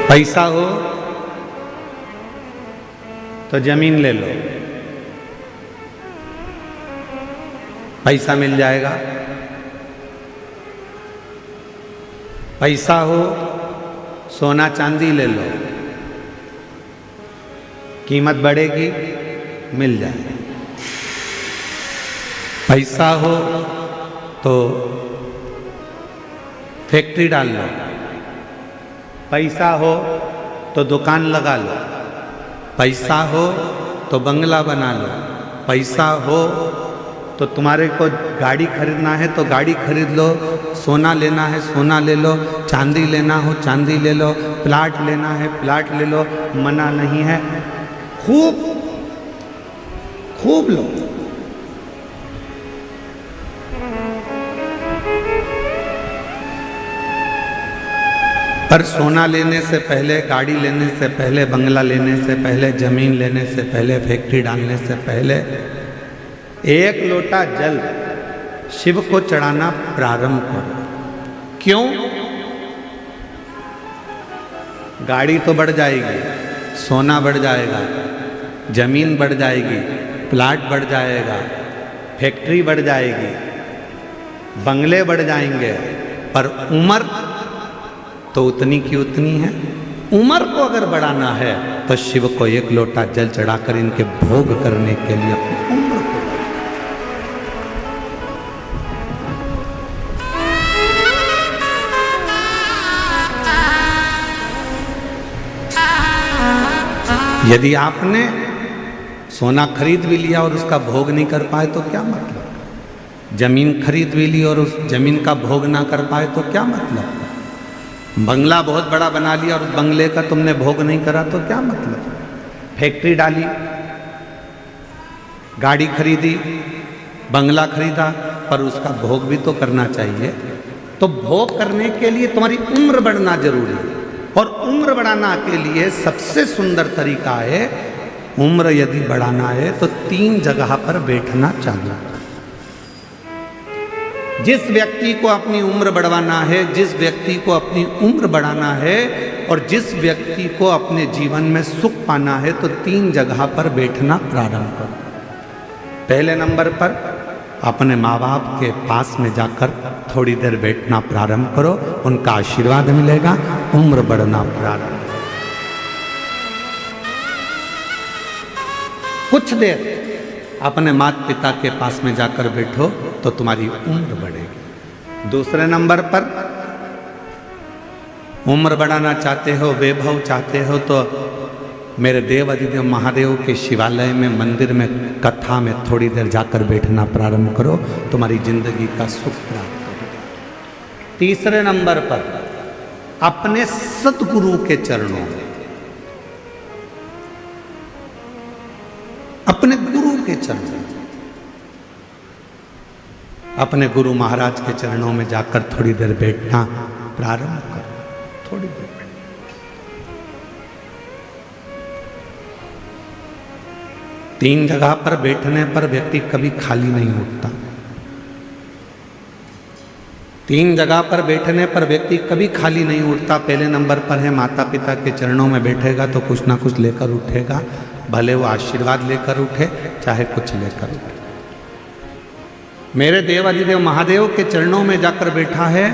पैसा हो तो जमीन ले लो, पैसा मिल जाएगा। पैसा हो सोना चांदी ले लो, कीमत बढ़ेगी, मिल जाएगा। पैसा हो तो फैक्ट्री डाल लो, पैसा हो तो दुकान लगा लो, पैसा हो तो बंगला बना लो, पैसा हो तो तुम्हारे को गाड़ी खरीदना है तो गाड़ी खरीद लो, सोना लेना है सोना ले लो, चांदी लेना हो चांदी ले लो, प्लाट लेना है प्लाट ले लो, मना नहीं है। खूब खूब लो। पर सोना लेने से पहले, गाड़ी लेने से पहले, बंगला लेने से पहले, जमीन लेने से पहले, फैक्ट्री डालने से पहले एक लोटा जल शिव को चढ़ाना प्रारंभ करो। क्यों? गाड़ी तो बढ़ जाएगी, सोना बढ़ जाएगा, जमीन बढ़ जाएगी, प्लाट बढ़ जाएगा, फैक्ट्री बढ़ जाएगी, बंगले बढ़ जाएंगे, पर उम्र तो उतनी की उतनी है। उम्र को अगर बढ़ाना है तो शिव को एक लोटा जल चढ़ाकर इनके भोग करने के लिए अपनी उम्र को। यदि आपने सोना खरीद भी लिया और उसका भोग नहीं कर पाए तो क्या मतलब? जमीन खरीद भी ली और उस जमीन का भोग ना कर पाए तो क्या मतलब? बंगला बहुत बड़ा बना लिया और उस बंगले का तुमने भोग नहीं करा तो क्या मतलब? फैक्ट्री डाली, गाड़ी खरीदी, बंगला खरीदा, पर उसका भोग भी तो करना चाहिए। तो भोग करने के लिए तुम्हारी उम्र बढ़ना जरूरी है, और उम्र बढ़ाना के लिए सबसे सुंदर तरीका है, उम्र यदि बढ़ाना है तो 3 जगह पर बैठना चाहिए। जिस व्यक्ति को अपनी उम्र बढ़वाना है, जिस व्यक्ति को अपनी उम्र बढ़ाना है और जिस व्यक्ति को अपने जीवन में सुख पाना है तो 3 जगह पर बैठना प्रारंभ करो। पहले नंबर पर अपने माँ बाप के पास में जाकर थोड़ी देर बैठना प्रारंभ करो, उनका आशीर्वाद मिलेगा, उम्र बढ़ना प्रारंभ। कुछ देर अपने माता पिता के पास में जाकर बैठो तो तुम्हारी उम्र बढ़ेगी। दूसरे नंबर पर उम्र बढ़ाना चाहते हो, वैभव चाहते हो, तो मेरे देव अधिदेव महादेव के शिवालय में, मंदिर में, कथा में थोड़ी देर जाकर बैठना प्रारंभ करो, तुम्हारी जिंदगी का सुख प्राप्त होगा। तीसरे नंबर पर अपने सतगुरु के चरणों में, अपने गुरु के चरणों, अपने गुरु महाराज के चरणों में जाकर थोड़ी देर बैठना प्रारंभ करो। थोड़ी देर 3 जगह पर बैठने पर व्यक्ति कभी खाली नहीं उठता। 3 जगह पर बैठने पर व्यक्ति कभी खाली नहीं उठता। पहले नंबर पर है माता पिता के चरणों में बैठेगा तो कुछ ना कुछ लेकर उठेगा, भले वो आशीर्वाद लेकर उठे चाहे कुछ लेकर उठे। मेरे देव अधिदेव महादेव के चरणों में जाकर बैठा है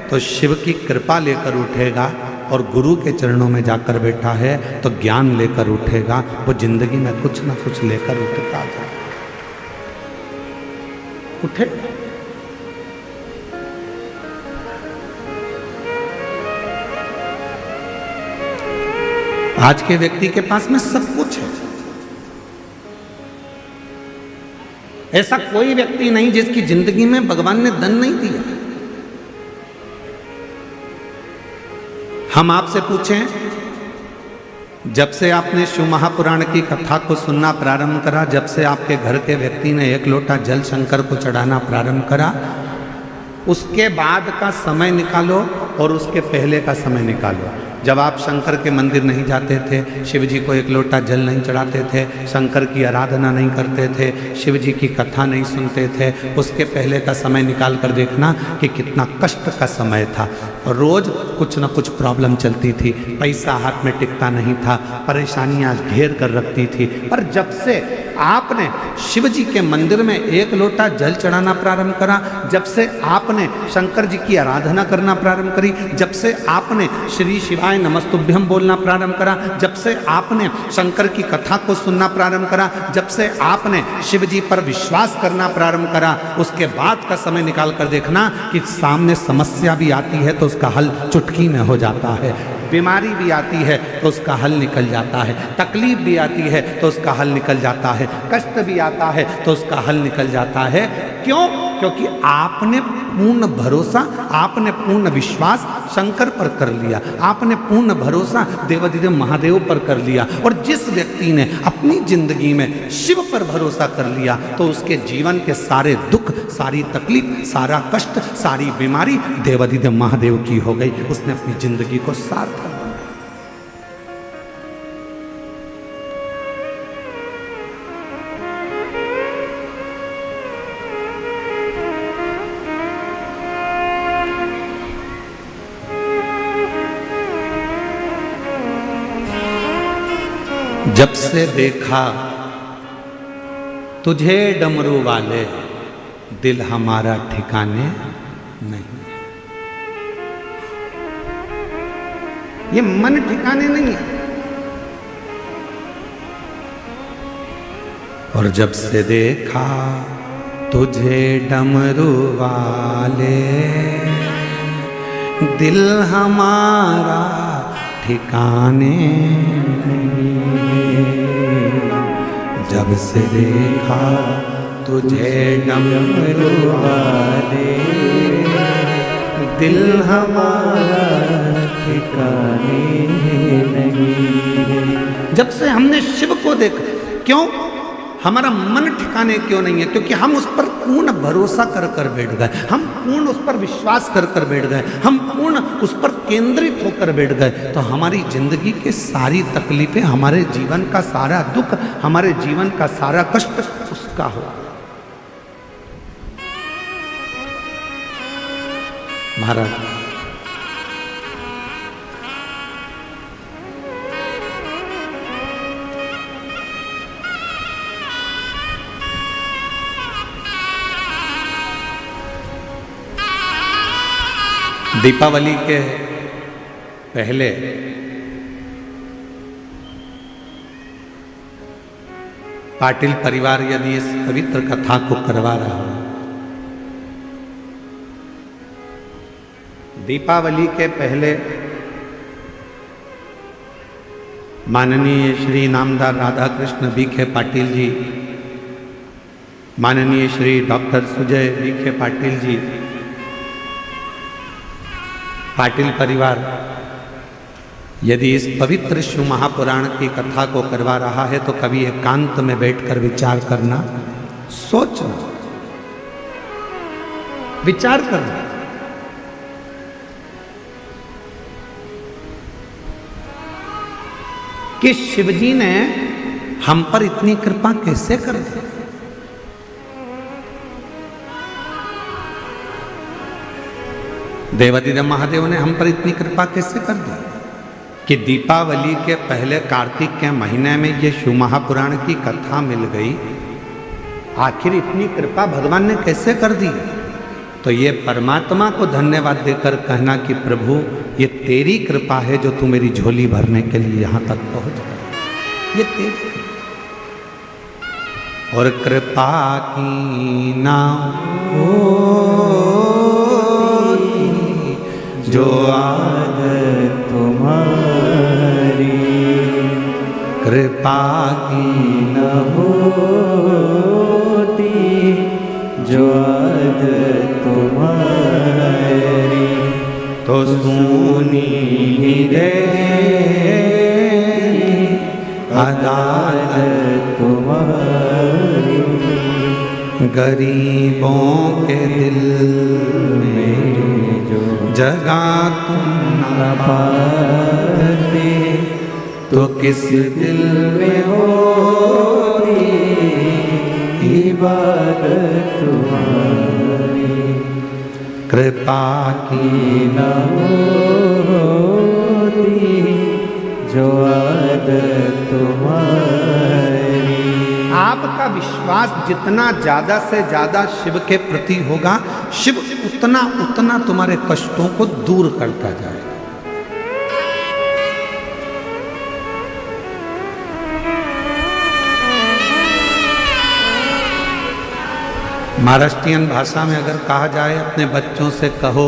तो शिव की कृपा लेकर उठेगा, और गुरु के चरणों में जाकर बैठा है तो ज्ञान लेकर उठेगा। वो जिंदगी में कुछ ना कुछ लेकर उठता जाए। उठे आज के व्यक्ति के पास में सब कुछ है। ऐसा कोई व्यक्ति नहीं जिसकी जिंदगी में भगवान ने धन नहीं दिया। हम आपसे पूछें, जब से आपने शिव महापुराण की कथा को सुनना प्रारंभ करा, जब से आपके घर के व्यक्ति ने 1 लोटा जल शंकर को चढ़ाना प्रारंभ करा, उसके बाद का समय निकालो और उसके पहले का समय निकालो। जब आप शंकर के मंदिर नहीं जाते थे, शिव जी को एक लोटा जल नहीं चढ़ाते थे, शंकर की आराधना नहीं करते थे, शिव जी की कथा नहीं सुनते थे, उसके पहले का समय निकाल कर देखना कि कितना कष्ट का समय था। रोज़ कुछ ना कुछ प्रॉब्लम चलती थी, पैसा हाथ में टिकता नहीं था, परेशानियाँ घेर कर रखती थी। पर जब से आपने शिव जी के मंदिर में एक लोटा जल चढ़ाना प्रारंभ करा, जब से आपने शंकर जी की आराधना करना प्रारंभ करी, जब से आपने श्री शिवाय नमस्तुभ्यं बोलना प्रारंभ करा, जब से आपने शंकर की कथा को सुनना प्रारंभ करा, जब से आपने शिव जी पर विश्वास करना प्रारंभ करा, उसके बाद का समय निकाल कर देखना कि सामने समस्या भी आती है तो उसका हल चुटकी में हो जाता है, बीमारी भी आती है तो उसका हल निकल जाता है, तकलीफ भी आती है तो उसका हल निकल जाता है, कष्ट भी आता है तो उसका हल निकल जाता है। क्यों? क्योंकि आपने पूर्ण भरोसा, आपने पूर्ण विश्वास शंकर पर कर लिया, आपने पूर्ण भरोसा देवाधिदेव महादेव पर कर लिया। और जिस व्यक्ति ने अपनी जिंदगी में शिव पर भरोसा कर लिया तो उसके जीवन के सारे दुख, सारी तकलीफ, सारा कष्ट, सारी बीमारी देवाधिदेव महादेव की हो गई। उसने अपनी जिंदगी को सार्थक बनाया। जब से देखा तुझे डमरू वाले, दिल हमारा ठिकाने नहीं। ये मन ठिकाने नहीं है। और जब से देखा तुझे डमरू वाले, दिल हमारा ठिकाने नहीं। जब से देखा तुझे डमरू वाले, दिल हमारा ठिकाने नहीं। जब से हमने शिव को देखा, क्यों हमारा मन ठिकाने क्यों नहीं है? क्योंकि हम उस पर पूर्ण भरोसा कर कर बैठ गए, हम पूर्ण उस पर विश्वास कर कर बैठ गए, हम पूर्ण उस पर केंद्रित होकर बैठ गए। तो हमारी जिंदगी के सारी तकलीफें, हमारे जीवन का सारा दुख, हमारे जीवन का सारा कष्ट उसका हो। महाराज दीपावली के पहले पाटिल परिवार यदि इस पवित्र कथा को करवा रहा हो, दीपावली के पहले माननीय श्री नामदार राधा कृष्ण बीखे पाटिल जी, माननीय श्री डॉक्टर सुजय बीखे पाटिल जी, पाटिल परिवार यदि इस पवित्र शिव महापुराण की कथा को करवा रहा है तो कभी एकांत में बैठकर विचार करना, सोचना, विचार करना। कि शिवजी ने हम पर इतनी कृपा कैसे कर दी। देवाधिदेव महादेव ने हम पर इतनी कृपा कैसे कर दी कि दीपावली के पहले कार्तिक के महीने में ये शिव महापुराण की कथा मिल गई। आखिर इतनी कृपा भगवान ने कैसे कर दी? तो ये परमात्मा को धन्यवाद देकर कहना कि प्रभु ये तेरी कृपा है जो तू मेरी झोली भरने के लिए यहाँ तक पहुँच गया। ये तेरी और कृपा की ना जो आदत तुम्हारी, कृपा की न होती जो आदत तुम्हारी, तो सुनी ही रे अदालत तुम्हारी, गरीबों के दिल में जगा तुम न पाते, तो किस दिल में होती इबादत तुम्हारी। कृपा की न होती जो आदत तुम्हारी। आपका विश्वास जितना ज्यादा से ज्यादा शिव के प्रति होगा, शिव उतना उतना तुम्हारे कष्टों को दूर करता जाएगा। महाराष्ट्रियन भाषा में अगर कहा जाए अपने बच्चों से कहो,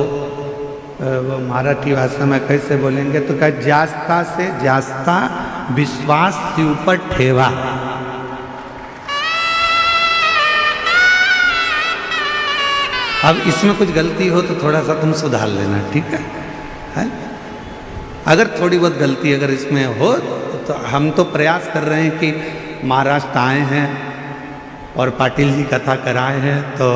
वो मराठी भाषा में कैसे बोलेंगे तो क्या, जास्ता से जास्ता विश्वास शिव पर ठेवा। अब इसमें कुछ गलती हो तो थोड़ा सा तुम सुधार लेना, ठीक है? अगर थोड़ी बहुत गलती अगर इसमें हो तो हम तो प्रयास कर रहे हैं कि महाराष्ट्र आए हैं और पाटिल जी कथा कराए हैं, तो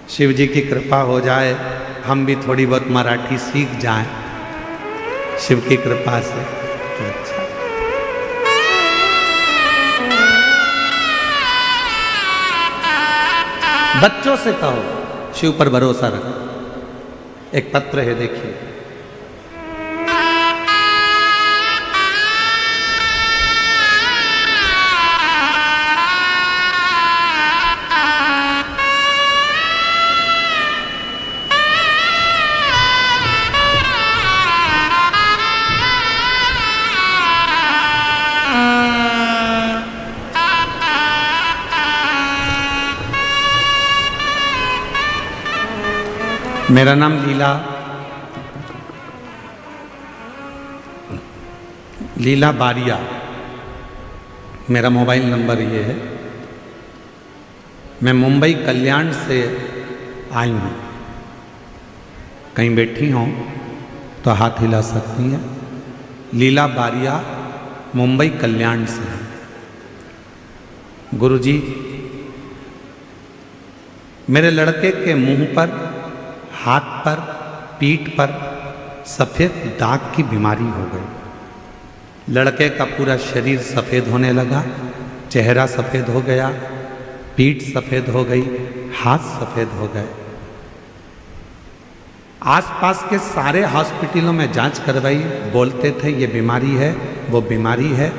शिव जी की कृपा हो जाए हम भी थोड़ी बहुत मराठी सीख जाएं शिव की कृपा से, तो अच्छा। बच्चों से कहो शिव पर भरोसा रखो। एक पत्र है, देखिए। मेरा नाम लीला बारिया, मेरा मोबाइल नंबर ये है। मैं मुंबई कल्याण से आई हूँ। कहीं बैठी हों तो हाथ हिला सकती हैं। लीला बारिया मुंबई कल्याण से। गुरुजी, मेरे लड़के के मुंह पर, हाथ पर, पीठ पर सफ़ेद दाग की बीमारी हो गई। लड़के का पूरा शरीर सफ़ेद होने लगा, चेहरा सफ़ेद हो गया, पीठ सफ़ेद हो गई, हाथ सफ़ेद हो गए। आसपास के सारे हॉस्पिटलों में जांच करवाई, बोलते थे ये बीमारी है, वो बीमारी है।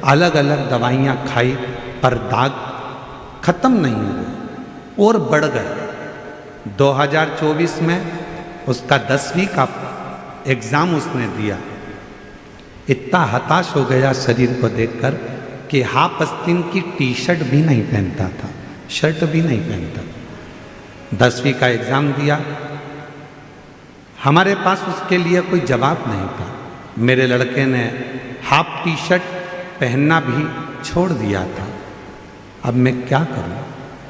अलग अलग दवाइयाँ खाई पर दाग खत्म नहीं हुए और बढ़ गए। 2024 में उसका 10वीं का एग्ज़ाम उसने दिया। इतना हताश हो गया शरीर को देखकर कि हाफ आस्तीन की टी शर्ट भी नहीं पहनता था, शर्ट भी नहीं पहनता। 10वीं का एग्ज़ाम दिया। हमारे पास उसके लिए कोई जवाब नहीं था। मेरे लड़के ने हाफ टी शर्ट पहनना भी छोड़ दिया था। अब मैं क्या करूं?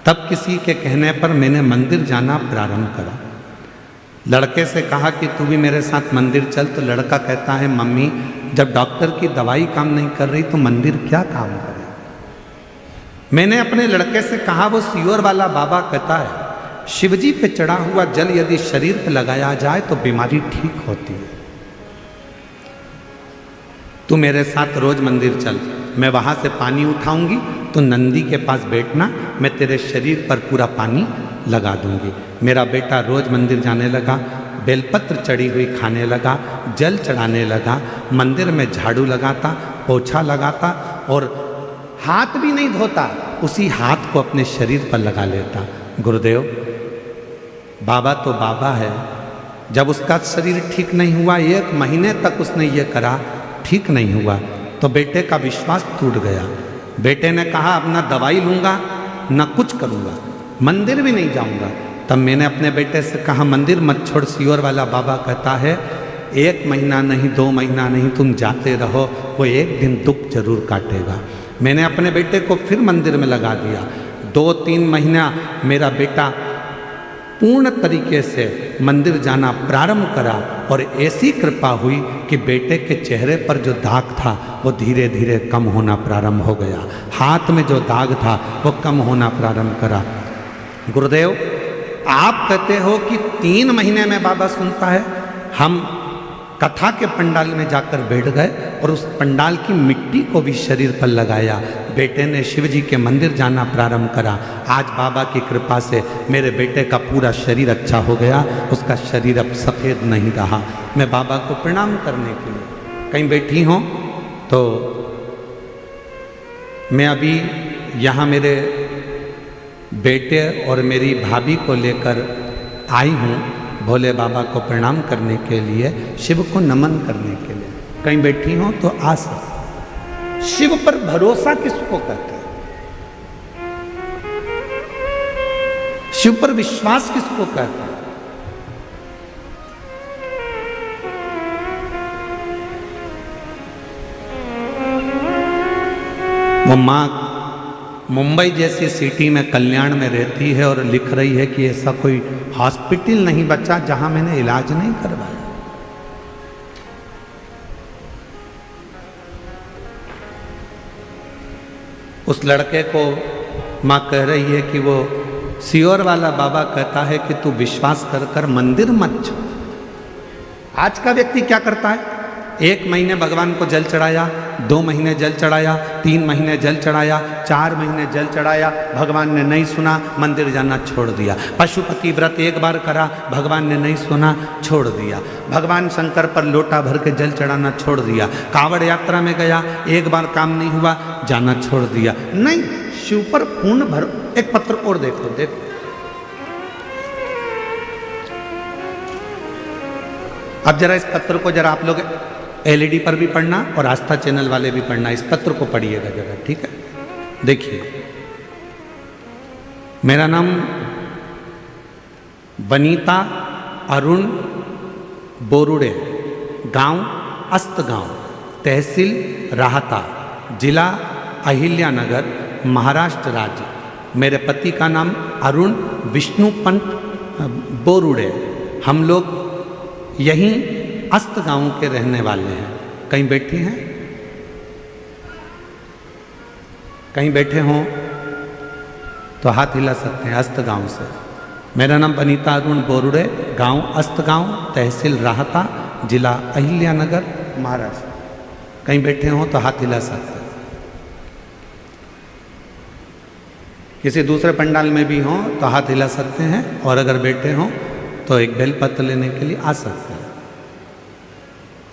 तब किसी के कहने पर मैंने मंदिर जाना प्रारंभ करा। लड़के से कहा कि तू भी मेरे साथ मंदिर चल, तो लड़का कहता है मम्मी जब डॉक्टर की दवाई काम नहीं कर रही तो मंदिर क्या काम करे। मैंने अपने लड़के से कहा वो सियोर वाला बाबा कहता है शिवजी पे चढ़ा हुआ जल यदि शरीर पे लगाया जाए तो बीमारी ठीक होती है। तू मेरे साथ रोज मंदिर चल, मैं वहां से पानी उठाऊंगी तो नंदी के पास बैठना, मैं तेरे शरीर पर पूरा पानी लगा दूंगी। मेरा बेटा रोज मंदिर जाने लगा, बेलपत्र चढ़ी हुई खाने लगा, जल चढ़ाने लगा, मंदिर में झाड़ू लगाता, पोछा लगाता और हाथ भी नहीं धोता, उसी हाथ को अपने शरीर पर लगा लेता। गुरुदेव, बाबा तो बाबा है। जब उसका शरीर ठीक नहीं हुआ, 1 महीने तक उसने ये करा, ठीक नहीं हुआ, तो बेटे का विश्वास टूट गया। बेटे ने कहा अब ना दवाई लूँगा ना कुछ करूँगा, मंदिर भी नहीं जाऊँगा। तब मैंने अपने बेटे से कहा मंदिर मत छोड़, सियोर वाला बाबा कहता है 1 महीना नहीं 2 महीना नहीं तुम जाते रहो, वो एक दिन दुख जरूर काटेगा। मैंने अपने बेटे को फिर मंदिर में लगा दिया। 2-3 महीना मेरा बेटा पूर्ण तरीके से मंदिर जाना प्रारंभ करा और ऐसी कृपा हुई कि बेटे के चेहरे पर जो दाग था वो धीरे धीरे कम होना प्रारंभ हो गया। हाथ में जो दाग था वो कम होना प्रारंभ करा। गुरुदेव, आप कहते हो कि 3 महीने में बाबा सुनता है। हम कथा के पंडाल में जाकर बैठ गए और उस पंडाल की मिट्टी को भी शरीर पर लगाया। बेटे ने शिव जी के मंदिर जाना प्रारंभ करा। आज बाबा की कृपा से मेरे बेटे का पूरा शरीर अच्छा हो गया, उसका शरीर अब सफ़ेद नहीं रहा। मैं बाबा को प्रणाम करने के लिए कहीं बैठी हूँ तो मैं अभी यहाँ मेरे बेटे और मेरी भाभी को लेकर आई हूँ भोले बाबा को प्रणाम करने के लिए, शिव को नमन करने के लिए। कहीं बैठी हो तो आ सकते। शिव पर भरोसा किसको कहते हैं? शिव पर विश्वास किसको कहते हैं? वो माँ मुंबई जैसी सिटी में कल्याण में रहती है और लिख रही है कि ऐसा कोई हॉस्पिटल नहीं बचा जहां मैंने इलाज नहीं करवाया। उस लड़के को माँ कह रही है कि वो सियोर वाला बाबा कहता है कि तू विश्वास कर कर मंदिर मत छोड़। आज का व्यक्ति क्या करता है? 1 महीने भगवान को जल चढ़ाया, 2 महीने जल चढ़ाया, 3 महीने जल चढ़ाया, 4 महीने जल चढ़ाया, भगवान ने नहीं सुना, मंदिर जाना छोड़ दिया। पशुपति व्रत 1 बार करा, भगवान ने नहीं सुना, छोड़ दिया। भगवान शंकर पर लोटा भर के जल चढ़ाना छोड़ दिया। कांवड़ यात्रा में गया, 1 बार काम नहीं हुआ, जाना छोड़ दिया। नहीं, शिव पर पूर्ण भर। एक पत्र और देखो, देखो अब जरा इस पत्र को जरा आप लोग LED पर भी पढ़ना और आस्था चैनल वाले भी पढ़ना। इस पत्र को पढ़िएगा जरा, ठीक है? देखिए, मेरा नाम वनीता अरुण बोरुड़े, गांव अस्तगांव, तहसील राहता, जिला अहिल्यानगर, महाराष्ट्र राज्य। मेरे पति का नाम अरुण विष्णुपंत बोरुड़े। हम लोग यहीं अस्त गांव के रहने वाले हैं। कहीं बैठे हैं? कहीं बैठे हों तो हाथ हिला सकते हैं। अस्त गांव से। मेरा नाम वनीता अरुण बोरुड़े, गांव अस्त गांव, तहसील राहता, जिला अहिल्यानगर, महाराष्ट्र। कहीं बैठे हों तो हाथ हिला सकते हैं। किसी दूसरे पंडाल में भी हों तो हाथ हिला सकते हैं, और अगर बैठे हों तो एक बेलपत्र लेने के लिए आ सकते हैं।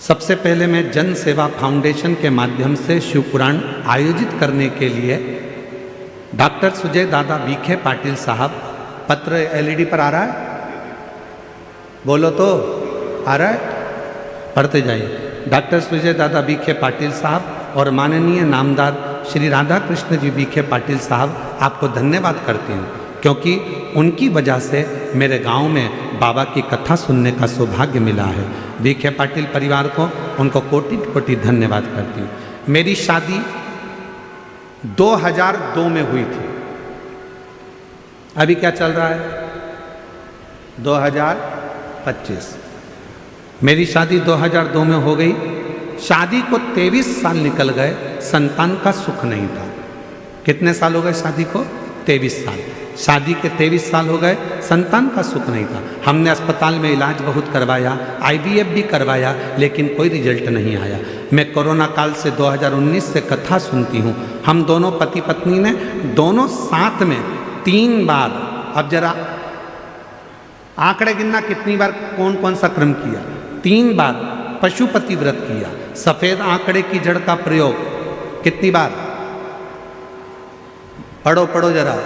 सबसे पहले मैं जन सेवा फाउंडेशन के माध्यम से शिव पुराण आयोजित करने के लिए डॉक्टर सुजय दादा बीखे पाटिल साहब, पत्र LED पर आ रहा है? बोलो तो, आ रहा है? पढ़ते जाइए। डॉक्टर सुजय दादा बीखे पाटिल साहब और माननीय नामदार श्री राधा कृष्ण जी बीखे पाटिल साहब, आपको धन्यवाद करती हूँ, क्योंकि उनकी वजह से मेरे गांव में बाबा की कथा सुनने का सौभाग्य मिला है। बीखे पाटिल परिवार को, उनको कोटि कोटि धन्यवाद करती हूँ। मेरी शादी 2002 में हुई थी। अभी क्या चल रहा है? 2025। मेरी शादी 2002 में हो गई। शादी को 23 साल निकल गए, संतान का सुख नहीं था। कितने साल हो गए शादी को? 23 साल। शादी के 23 साल हो गए, संतान का सुख नहीं था। हमने अस्पताल में इलाज बहुत करवाया, IVF भी करवाया, लेकिन कोई रिजल्ट नहीं आया। मैं कोरोना काल से 2019 से कथा सुनती हूँ। हम दोनों पति पत्नी ने दोनों साथ में 3 बार, अब जरा आंकड़े गिनना कितनी बार कौन कौन सा क्रम किया। 3 बार पशुपति व्रत किया। सफेद आंकड़े की जड़ का प्रयोग कितनी बार? पढ़ो पढ़ो जरा।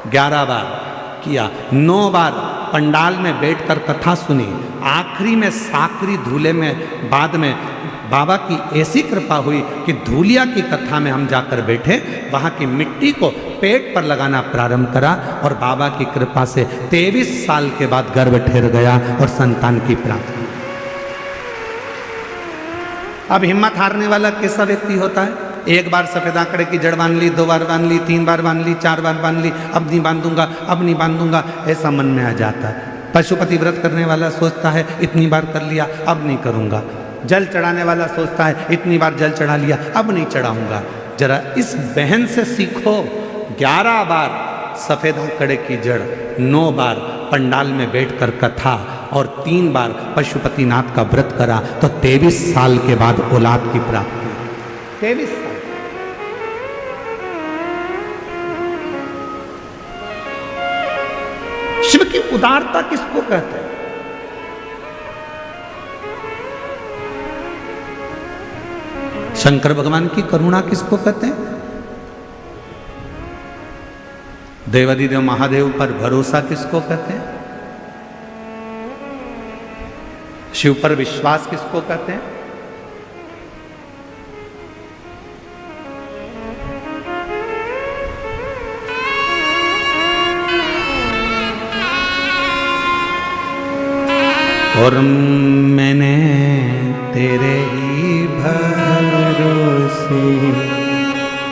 11 बार किया। 9 बार पंडाल में बैठकर कथा सुनी। आखिरी में साकरी धूले में बाद में बाबा की ऐसी कृपा हुई कि धूलिया की कथा में हम जाकर बैठे, वहाँ की मिट्टी को पेट पर लगाना प्रारंभ करा और बाबा की कृपा से 23 साल के बाद गर्भ ठहर गया और संतान की प्राप्ति। अब हिम्मत हारने वाला कैसा व्यक्ति होता है? 1 बार सफेद आंकड़े की जड़ बांध ली, 2 बार बांध ली, 3 बार बांध ली, 4 बार बांध ली, अब नहीं बांधूंगा, अब नहीं बांधूंगा, ऐसा मन में आ जाता है। पशुपति व्रत करने वाला सोचता है इतनी बार कर लिया, अब नहीं करूंगा। जल चढ़ाने वाला सोचता है इतनी बार जल चढ़ा लिया, अब नहीं चढ़ाऊंगा। जरा इस बहन से सीखो। 11 बार सफेद आंकड़े की जड़, 9 बार पंडाल में बैठकर कथा और 3 बार पशुपतिनाथ का व्रत करा तो 23 साल के बाद औलाद की प्राप्ति। 23 साल। शिव की उदारता किसको कहते हैं? शंकर भगवान की करुणा किसको कहते हैं? देवादिदेव महादेव पर भरोसा किसको कहते हैं? शिव पर विश्वास किसको कहते हैं? और मैंने तेरे ही भरोसे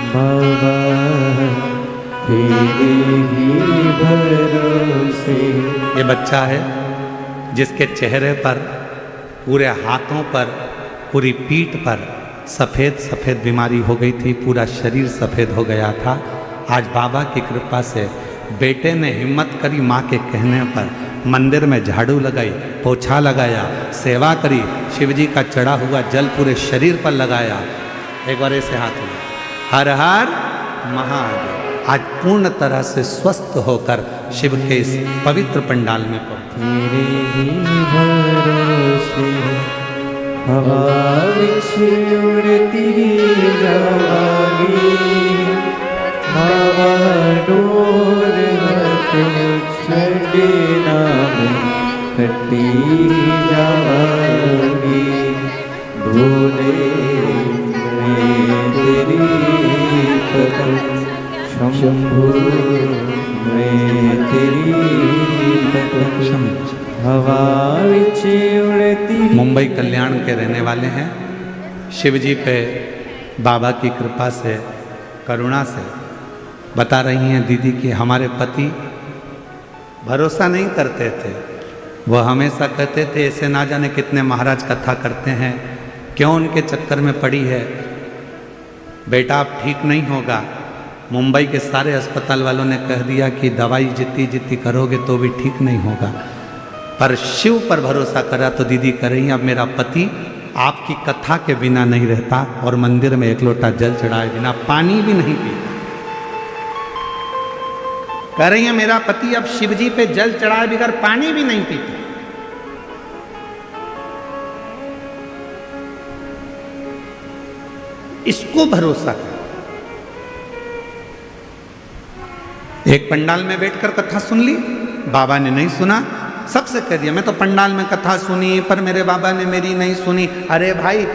बाबा तेरे ही भरोसे। ये बच्चा है जिसके चेहरे पर, पूरे हाथों पर, पूरी पीठ पर सफ़ेद सफ़ेद बीमारी हो गई थी, पूरा शरीर सफ़ेद हो गया था। आज बाबा की कृपा से बेटे ने हिम्मत करी, माँ के कहने पर मंदिर में झाड़ू लगाई, पोछा लगाया, सेवा करी, शिवजी का चढ़ा हुआ जल पूरे शरीर पर लगाया। एक बार ऐसे हाथ में हर हर महादेव। आज पूर्ण तरह से स्वस्थ होकर शिव के इस पवित्र पंडाल में पहुंचे। तेरे ही भरोसे हवा विच उड़ती जागी, हवा डोर तो छड़े नाम कटी जागी। भोले मैं तेरी पतंग, शंभु मैं तेरी पतंग, हवा विच उड़ती। मुंबई कल्याण के रहने वाले हैं। शिव जी पे बाबा की कृपा से, करुणा से बता रही हैं दीदी कि हमारे पति भरोसा नहीं करते थे। वह हमेशा कहते थे ऐसे ना जाने कितने महाराज कथा करते हैं, क्यों उनके चक्कर में पड़ी है, बेटा अब ठीक नहीं होगा। मुंबई के सारे अस्पताल वालों ने कह दिया कि दवाई जितनी जितनी करोगे तो भी ठीक नहीं होगा, पर शिव पर भरोसा करा तो दीदी कह रही हैं अब मेरा पति आपकी कथा के बिना नहीं रहता और मंदिर में एक लोटा जल चढ़ाए बिना पानी भी नहीं पीता। कह रही है मेरा पति अब शिवजी पे जल चढ़ाए बगैर पानी भी नहीं पीता। इसको भरोसा कर। एक पंडाल में बैठकर कथा सुन ली, बाबा ने नहीं सुना, सबसे कह दिया मैं तो पंडाल में कथा सुनी पर मेरे बाबा ने मेरी नहीं सुनी। अरे भाई,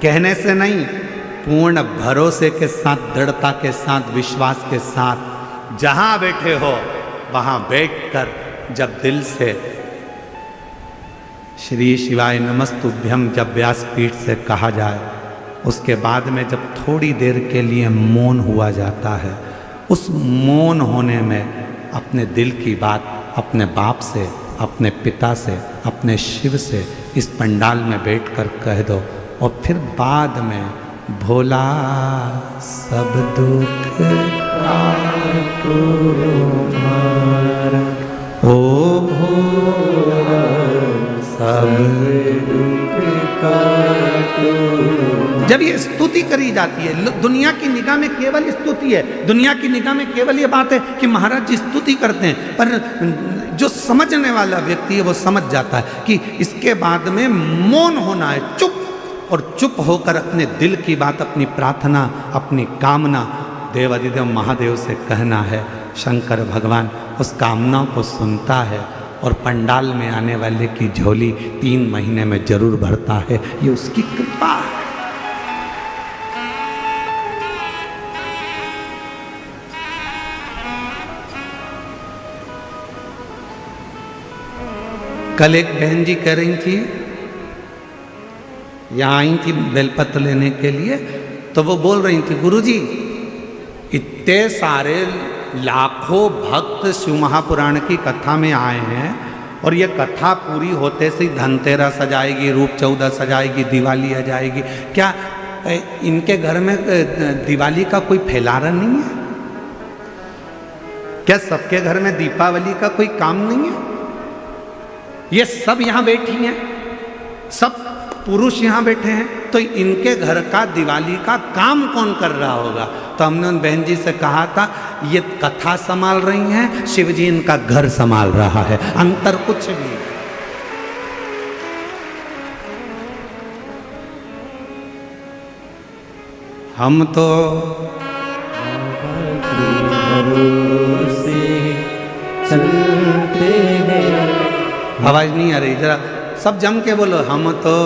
कहने से नहीं, पूर्ण भरोसे के साथ, दृढ़ता के साथ, विश्वास के साथ जहां बैठे हो वहां बैठकर जब दिल से श्री शिवाय नमस्तुभ्यम जब व्यासपीठ से कहा जाए, उसके बाद में जब थोड़ी देर के लिए मौन हुआ जाता है, उस मौन होने में अपने दिल की बात अपने बाप से, अपने पिता से, अपने शिव से इस पंडाल में बैठकर कह दो और फिर बाद में भोला सब दुख काटो मारा, ओ भोला सब दुख काटो। जब ये स्तुति करी जाती है, दुनिया की निगाह में केवल स्तुति है, दुनिया की निगाह में केवल ये बात है कि महाराज जी स्तुति करते हैं, पर जो समझने वाला व्यक्ति है वो समझ जाता है कि इसके बाद में मौन होना है, चुप, और चुप होकर अपने दिल की बात, अपनी प्रार्थना, अपनी कामना देवादिदेव महादेव से कहना है। शंकर भगवान उस कामना को सुनता है और पंडाल में आने वाले की झोली 3 महीने में जरूर भरता है। ये उसकी कृपा है। कल एक बहन जी कह रही थी, यहाँ आई थी बेलपत्र लेने के लिए, तो वो बोल रही थी गुरुजी इतने सारे लाखों भक्त शिव महापुराण की कथा में आए हैं और ये कथा पूरी होते से धनतेरस आ जाएगी, रूप चौदस आ जाएगी, दिवाली आ जाएगी, क्या इनके घर में दिवाली का कोई फैलारा नहीं है? क्या सबके घर में दीपावली का कोई काम नहीं है? ये सब यहां बैठी हैं, सब पुरुष यहां बैठे हैं, तो इनके घर का दिवाली का काम कौन कर रहा होगा? तो हमने उन बहन जी से कहा था ये कथा संभाल रही हैं, शिव जी इनका घर संभाल रहा है, अंतर कुछ भी नहीं। हम तो भरोसे चलते हैं। आवाज नहीं आ रही, जरा सब जम के बोलो। हम तो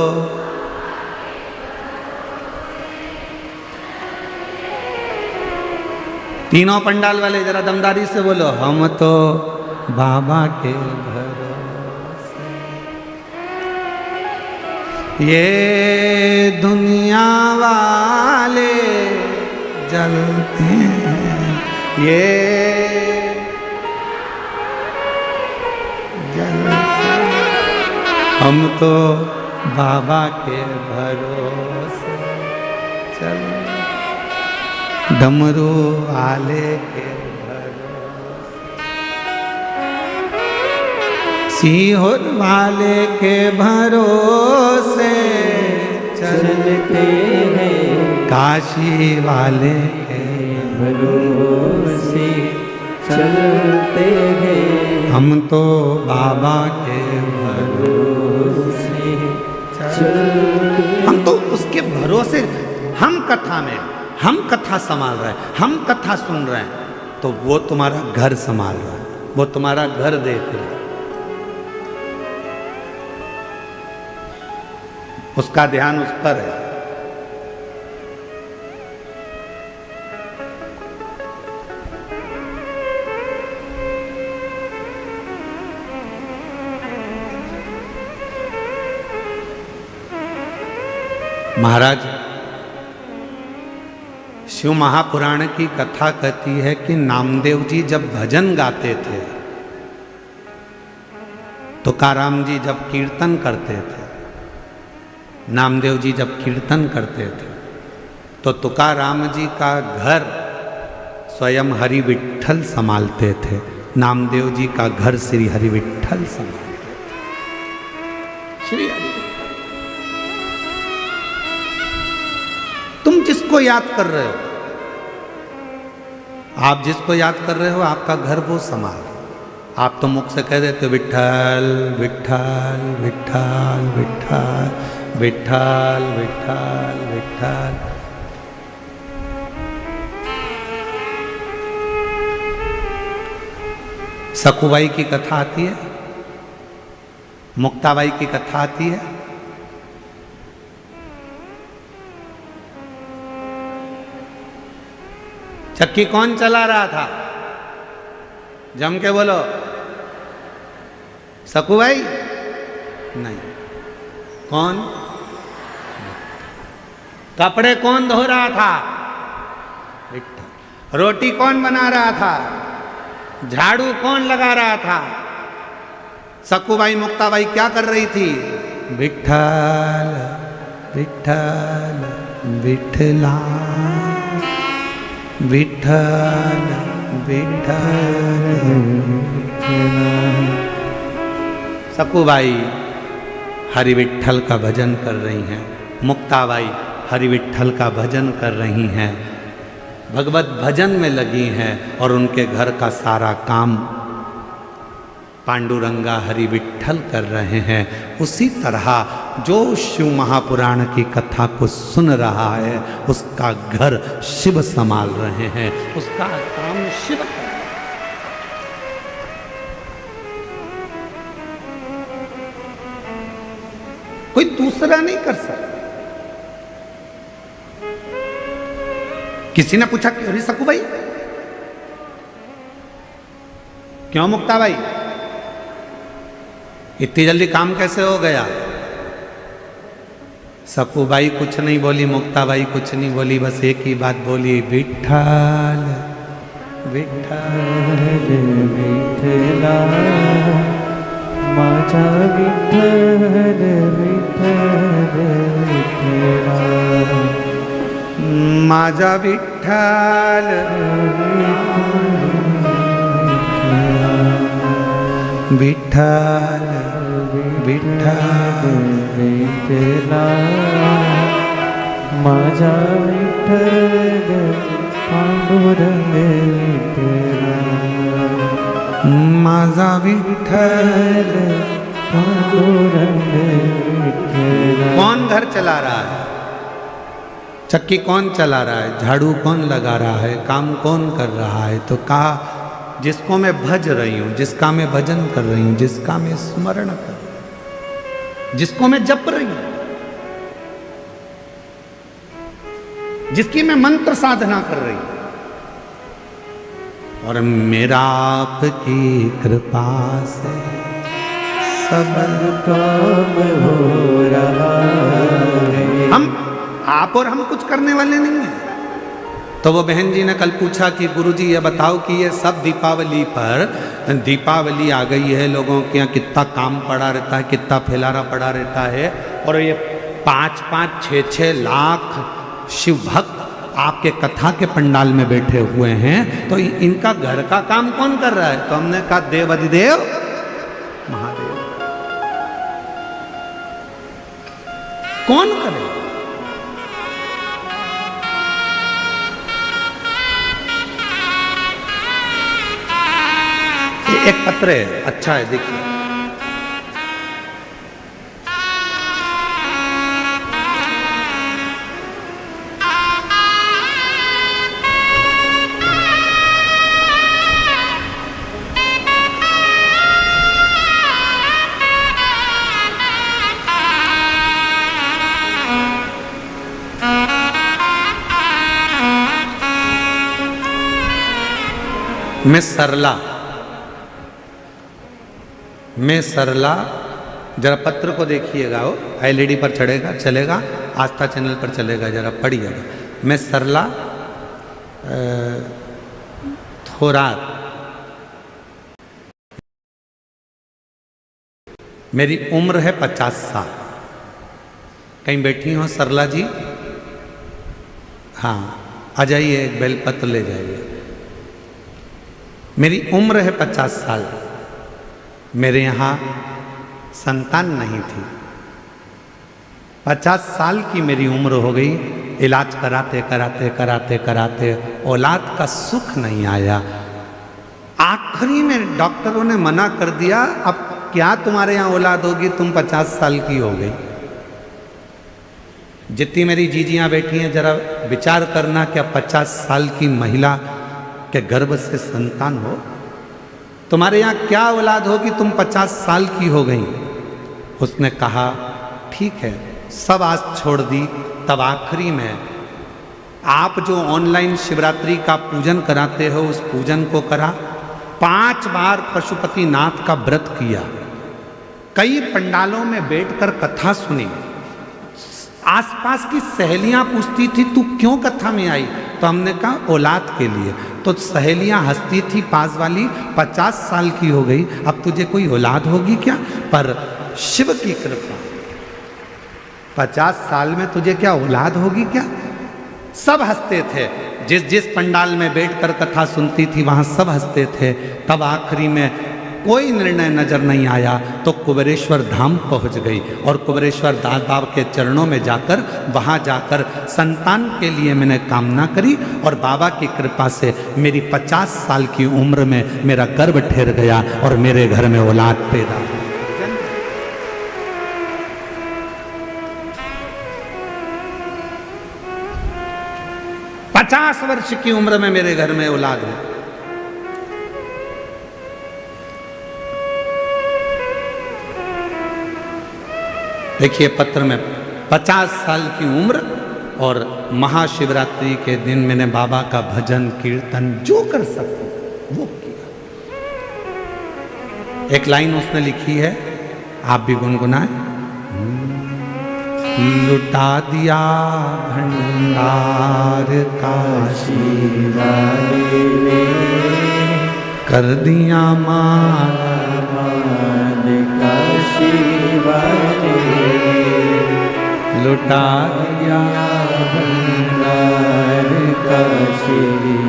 तीनों पंडाल वाले जरा दमदारी से बोलो। हम तो बाबा के भरोसे, ये दुनिया वाले जलते हैं, ये जलते हैं। हम तो बाबा के भरोसे चल, डमरू वाले के भरोसे, सीहोर वाले के भरोसे चलते हैं, काशी वाले के भरोसे चलते हैं। हम तो बाबा के भरोसे चलते, हम तो उसके भरोसे, हम कथा में, हम कथा संभाल रहे हैं, हम कथा सुन रहे हैं, तो वो तुम्हारा घर संभाल रहा है, वो तुम्हारा घर देख रहा है, उसका ध्यान उस पर है। महाराज, शिव महापुराण की कथा कहती है कि नामदेव जी जब भजन गाते थे, तुकाराम जी जब कीर्तन करते थे, नामदेव जी जब कीर्तन करते थे, तो तुकाराम जी का घर स्वयं हरि विठ्ठल संभालते थे, नामदेव जी का घर श्री हरि विठ्ठल संभालते थे। श्री हरि, तुम जिसको याद कर रहे हो, आप जिसको याद कर रहे हो, आपका घर वो संभाल। आप तो मुख से कह देते हो विठ्ठल विठ्ठल विठ्ठल विठ्ठल विठ्ठल विठ्ठल विठ्ठल। सखुबाई की कथा आती है, मुक्ताबाई की कथा आती है, चक्की कौन चला रहा था? जम के बोलो। सखुबाई? नहीं। कौन? कपड़े कौन धो रहा था? विठ्ठल। रोटी कौन बना रहा था? झाड़ू कौन लगा रहा था? सखुबाई मुक्ताबाई क्या कर रही थी? विठ्ठल विठ्ठल विठला विठ्ठल विठ्ठल। सखुबाई हरि विठ्ठल का भजन कर रही हैं, मुक्ताबाई हरि विठ्ठल का भजन कर रही हैं, भगवत भजन में लगी हैं, और उनके घर का सारा काम पांडुरंगा हरि विठ्ठल कर रहे हैं। उसी तरह जो शिव महापुराण की कथा को सुन रहा है, उसका घर शिव संभाल रहे हैं, उसका काम शिव कर रहे हैं। कोई दूसरा नहीं कर सकता। किसी ने पूछा क्यों सखुबाई, क्यों मुक्ताबाई, इतनी जल्दी काम कैसे हो गया? सखुबाई कुछ नहीं बोली, मुक्ताबाई कुछ नहीं बोली, बस एक ही बात बोली, विठ्ठल विठ्ठल विठला माझा विठ्ठल विठ्ठल विठला माझा विठ्ठल विठ्ठल विठ्ठल विठ्ठला माझा विठ्ठल पांडुरंग विठ्ठला माझा विठ्ठल पांडुरंग विठ्ठला। कौन घर चला रहा है? चक्की कौन चला रहा है? झाड़ू कौन लगा रहा है? काम कौन कर रहा है? तो कहा जिसको मैं भज रही हूं, जिसका मैं भजन कर रही हूं, जिसका मैं स्मरण कर रही हूं, जिसको मैं जप रही हूं, जिसकी मैं मंत्र साधना कर रही हूं, और मेरा आपकी कृपा से सब काम हो रहा है। हम आप और हम कुछ करने वाले नहीं हैं। तो वो बहन जी ने कल पूछा कि गुरुजी ये बताओ कि ये सब दीपावली पर, दीपावली आ गई है, लोगों के यहाँ कितना काम पड़ा रहता है, कितना फैलारा पड़ा रहता है, और ये 5-5, 6-6 लाख शिव भक्त आपके कथा के पंडाल में बैठे हुए हैं, तो इनका घर का काम कौन कर रहा है? तो हमने कहा देव अधिदेव महादेव। कौन करे? एक पत्र है, अच्छा है, देखिए। मैं सरला, जरा पत्र को देखिएगा, वो एलईडी पर चलेगा, आस्था चैनल पर चलेगा, जरा पढ़िएगा। मैं सरला थोरात, मेरी उम्र है 50 साल। कहीं बैठी हो सरला जी? हाँ, आ जाइए, एक बेलपत्र ले जाइए। मेरी उम्र है 50 साल। मेरे यहाँ संतान नहीं थी। 50 साल की मेरी उम्र हो गई, इलाज कराते औलाद का सुख नहीं आया। आखिरी में डॉक्टरों ने मना कर दिया, अब क्या तुम्हारे यहाँ औलाद होगी, तुम 50 साल की हो गई। जितनी मेरी जीजियाँ बैठी हैं, जरा विचार करना, क्या 50 साल की महिला के गर्भ से संतान हो? तुम्हारे यहाँ क्या औलाद होगी, तुम 50 साल की हो गई। उसने कहा ठीक है, सब आस छोड़ दी। तब आखिरी में आप जो ऑनलाइन शिवरात्रि का पूजन कराते हो, उस पूजन को करा। 5 बार पशुपतिनाथ का व्रत किया, कई पंडालों में बैठकर कथा सुनी। आसपास की सहेलियां पूछती थी तू क्यों कथा में आई? तो हमने कहा औलाद के लिए। तो सहेलियां हंसती थी पास वाली, 50 साल की हो गई, अब तुझे कोई औलाद होगी क्या? पर शिव की कृपा, 50 साल में तुझे क्या औलाद होगी क्या? सब हंसते थे। जिस पंडाल में बैठकर कथा सुनती थी वहां सब हंसते थे। तब आखिरी में कोई निर्णय नजर नहीं आया तो कुबेरेश्वर धाम पहुंच गई, और कुबेरेश्वर दास बाबा के चरणों में जाकर, वहां जाकर संतान के लिए मैंने कामना करी, और बाबा की कृपा से मेरी 50 साल की उम्र में मेरा गर्भ ठहर गया और मेरे घर में औलाद पैदा हुई। 50 वर्ष की उम्र में मेरे घर में औलाद है। देखिए पत्र में 50 साल की उम्र और महाशिवरात्रि के दिन मैंने बाबा का भजन कीर्तन जो कर सकूं वो किया। एक लाइन उसने लिखी है, आप भी गुनगुनाएं। लुटा दिया भंडार काशी वाले ने, कर दिया मान काशी वाले, लुटा दिया भंडार काशी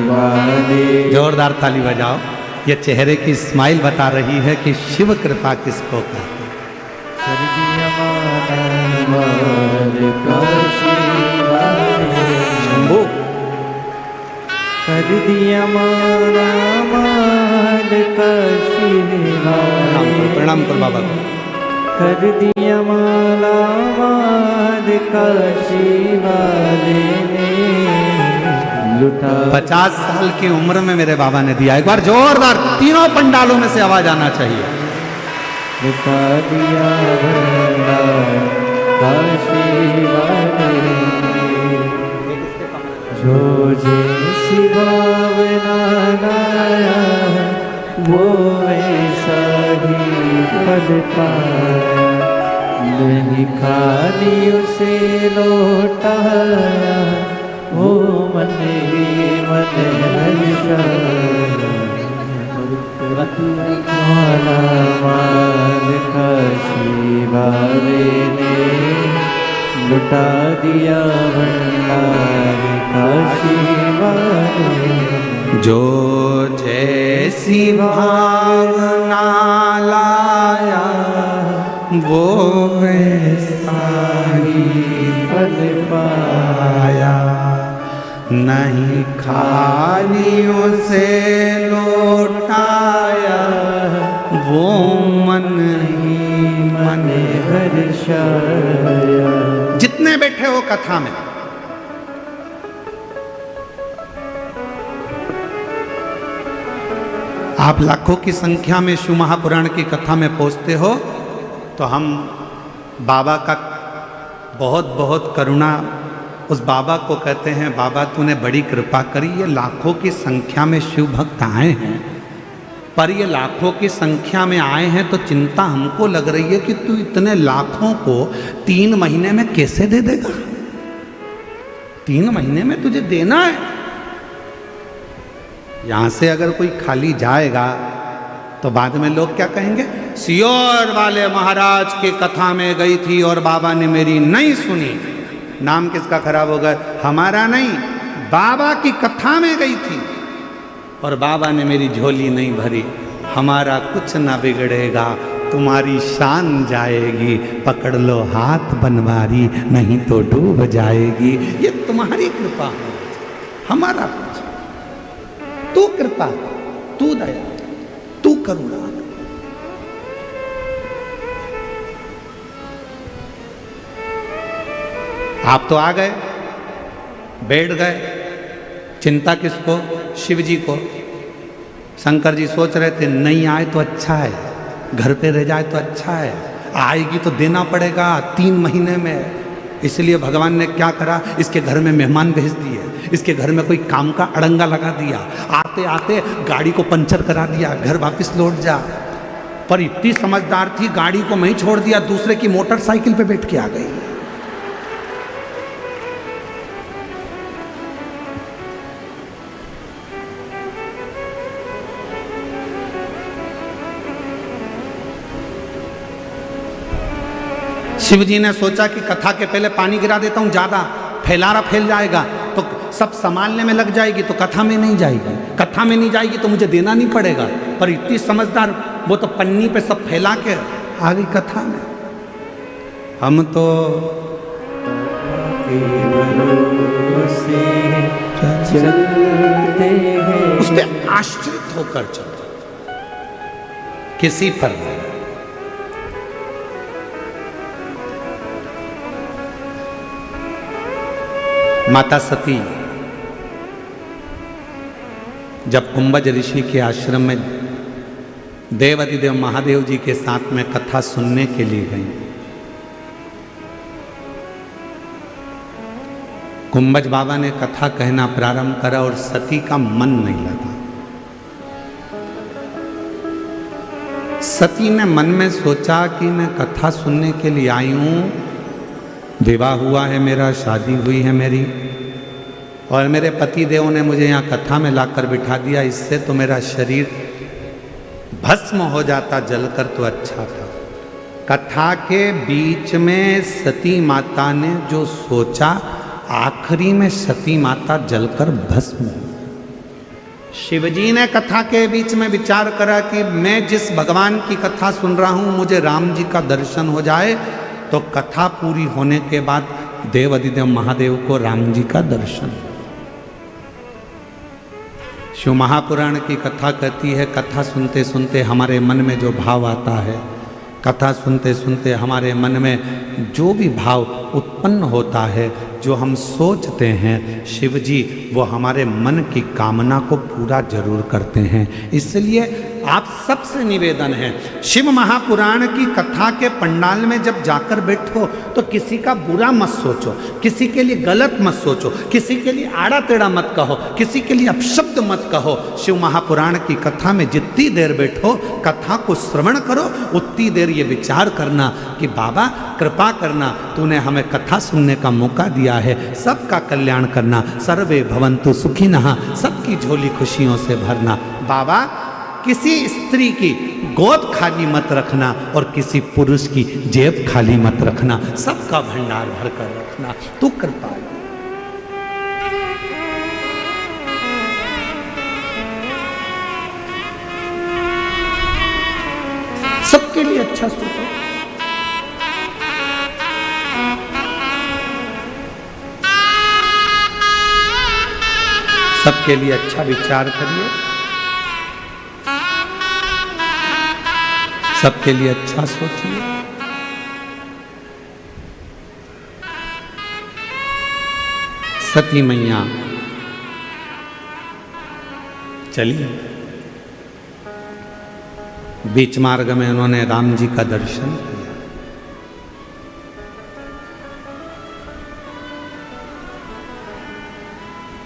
वाले। जोरदार ताली बजाओ। ये चेहरे की स्माइल बता रही है कि शिव कृपा किसको कहते हैं। कर दिया माल का शंभू कर दिया माला माल का प्रणाम कर बाबा को। कर दिया माला माल का शिवाले ने लुटा 50 साल की उम्र में मेरे बाबा ने दिया। एक बार जोरदार तीनों पंडालों में से आवाज आना चाहिए। लुटा दिया भंडा का शिवाले जो जैसी भावना लाया वो वैसा ही फल पाया। नहीं खाली उसे लौटाया वो मन ही मन हर्षाया। माला माल का शिवाले ने लुटा दिया भंडार का शिवाले। जो जैसी भावना लाया वो वैसा ही फल पाया। नहीं खाली उसे लौटाया वो मन ही मन हर्षाया। जितने बैठे हो कथा में, आप लाखों की संख्या में शिव महापुराण की कथा में पहुंचते हो तो हम बाबा का बहुत बहुत करुणा, उस बाबा को कहते हैं बाबा तूने बड़ी कृपा करी। ये लाखों की संख्या में शिव भक्त आए हैं, पर ये लाखों की संख्या में आए हैं तो चिंता हमको लग रही है कि तू इतने लाखों को 3 महीने में कैसे दे देगा। 3 महीने में तुझे देना है। यहां से अगर कोई खाली जाएगा तो बाद में लोग क्या कहेंगे, सियोर वाले महाराज की कथा में गई थी और बाबा ने मेरी नहीं सुनी। नाम किसका खराब होगा? हमारा नहीं, बाबा की कथा में गई थी और बाबा ने मेरी झोली नहीं भरी। हमारा कुछ ना बिगड़ेगा, तुम्हारी शान जाएगी। पकड़ लो हाथ बनवारी, नहीं तो डूब जाएगी। ये तुम्हारी कृपा है, हमारा कुछ। तू कृपा, तू दया, तू करुणा। आप तो आ गए, बैठ गए, चिंता किसको? शिव जी को। शंकर जी सोच रहे थे नहीं आए तो अच्छा है, घर पे रह जाए तो अच्छा है, आएगी तो देना पड़ेगा 3 महीने में। इसलिए भगवान ने क्या करा, इसके घर में मेहमान भेज दिए, इसके घर में कोई काम का अड़ंगा लगा दिया, आते आते गाड़ी को पंचर करा दिया, घर वापस लौट जा। पर इतनी समझदार थी, गाड़ी को मैं ही छोड़ दिया, दूसरे की मोटरसाइकिल पे बैठ के आ गई। शिव जी ने सोचा कि कथा के पहले पानी गिरा देता हूं, ज्यादा फैलारा फैल जाएगा तो सब संभालने में लग जाएगी, तो कथा में नहीं जाएगी। कथा में नहीं जाएगी तो मुझे देना नहीं पड़ेगा। पर इतनी समझदार, वो तो पन्नी पे सब फैला के आ गई कथा में। हम तो उस पर आश्रित होकर चलते, किसी पर नहीं। माता सती जब कुंभज ऋषि के आश्रम में देवाधिदेव महादेव जी के साथ में कथा सुनने के लिए गई, कुंभज बाबा ने कथा कहना प्रारंभ करा और सती का मन नहीं लगा। सती ने मन में सोचा कि मैं कथा सुनने के लिए आई हूं, विवाह हुआ है मेरा, शादी हुई है मेरी, और मेरे पति देव ने मुझे यहाँ कथा में लाकर बिठा दिया, इससे तो मेरा शरीर भस्म हो जाता जलकर तो अच्छा था। कथा के बीच में सती माता ने जो सोचा, आखिरी में सती माता जलकर भस्म हो। शिवजी ने कथा के बीच में विचार करा कि मैं जिस भगवान की कथा सुन रहा हूं मुझे राम जी का दर्शन हो जाए, तो कथा पूरी होने के बाद देव अधिदेव महादेव को राम जी का दर्शन। शिव महापुराण की कथा कहती है, कथा सुनते सुनते हमारे मन में जो भाव आता है, कथा सुनते सुनते हमारे मन में जो भी भाव उत्पन्न होता है, जो हम सोचते हैं, शिव जी वो हमारे मन की कामना को पूरा जरूर करते हैं। इसलिए आप सबसे निवेदन है, शिव महापुराण की कथा के पंडाल में जब जाकर बैठो तो किसी का बुरा मत सोचो, किसी के लिए गलत मत सोचो, किसी के लिए आड़ा टेढ़ा मत कहो, किसी के लिए अपशब्द मत कहो। शिव महापुराण की कथा में जितनी देर बैठो, कथा को श्रवण करो, उतनी देर ये विचार करना कि बाबा कृपा करना, तूने हमें कथा सुनने का मौका दिया है, सबका कल्याण करना, सर्वे भवन्तु सुखिनः, सबकी झोली खुशियों से भरना। बाबा किसी स्त्री की गोद खाली मत रखना और किसी पुरुष की जेब खाली मत रखना, सबका भंडार भर कर रखना, तू कृपा। सबके लिए अच्छा सोचो, सबके लिए अच्छा विचार करिए, सबके लिए अच्छा सोचिए। सती मैया चलिए, बीच मार्ग में उन्होंने राम जी का दर्शन किया।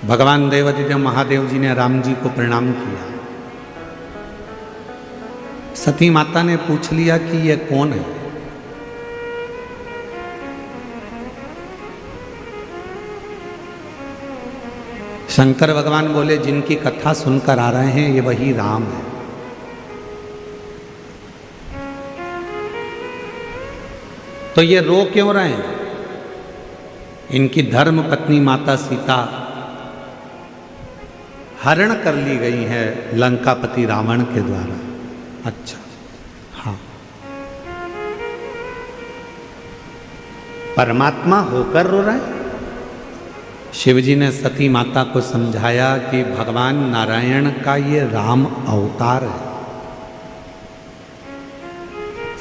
भगवान देवाधिदेव महादेव जी ने राम जी को प्रणाम किया। सती माता ने पूछ लिया कि ये कौन है? शंकर भगवान बोले, जिनकी कथा सुनकर आ रहे हैं ये वही राम है। तो ये रो क्यों रहे हैं? इनकी धर्म पत्नी माता सीता हरण कर ली गई है लंकापति रावण के द्वारा। अच्छा, हाँ, परमात्मा होकर रो रहे हैं। शिवजी ने सती माता को समझाया कि भगवान नारायण का ये राम अवतार है।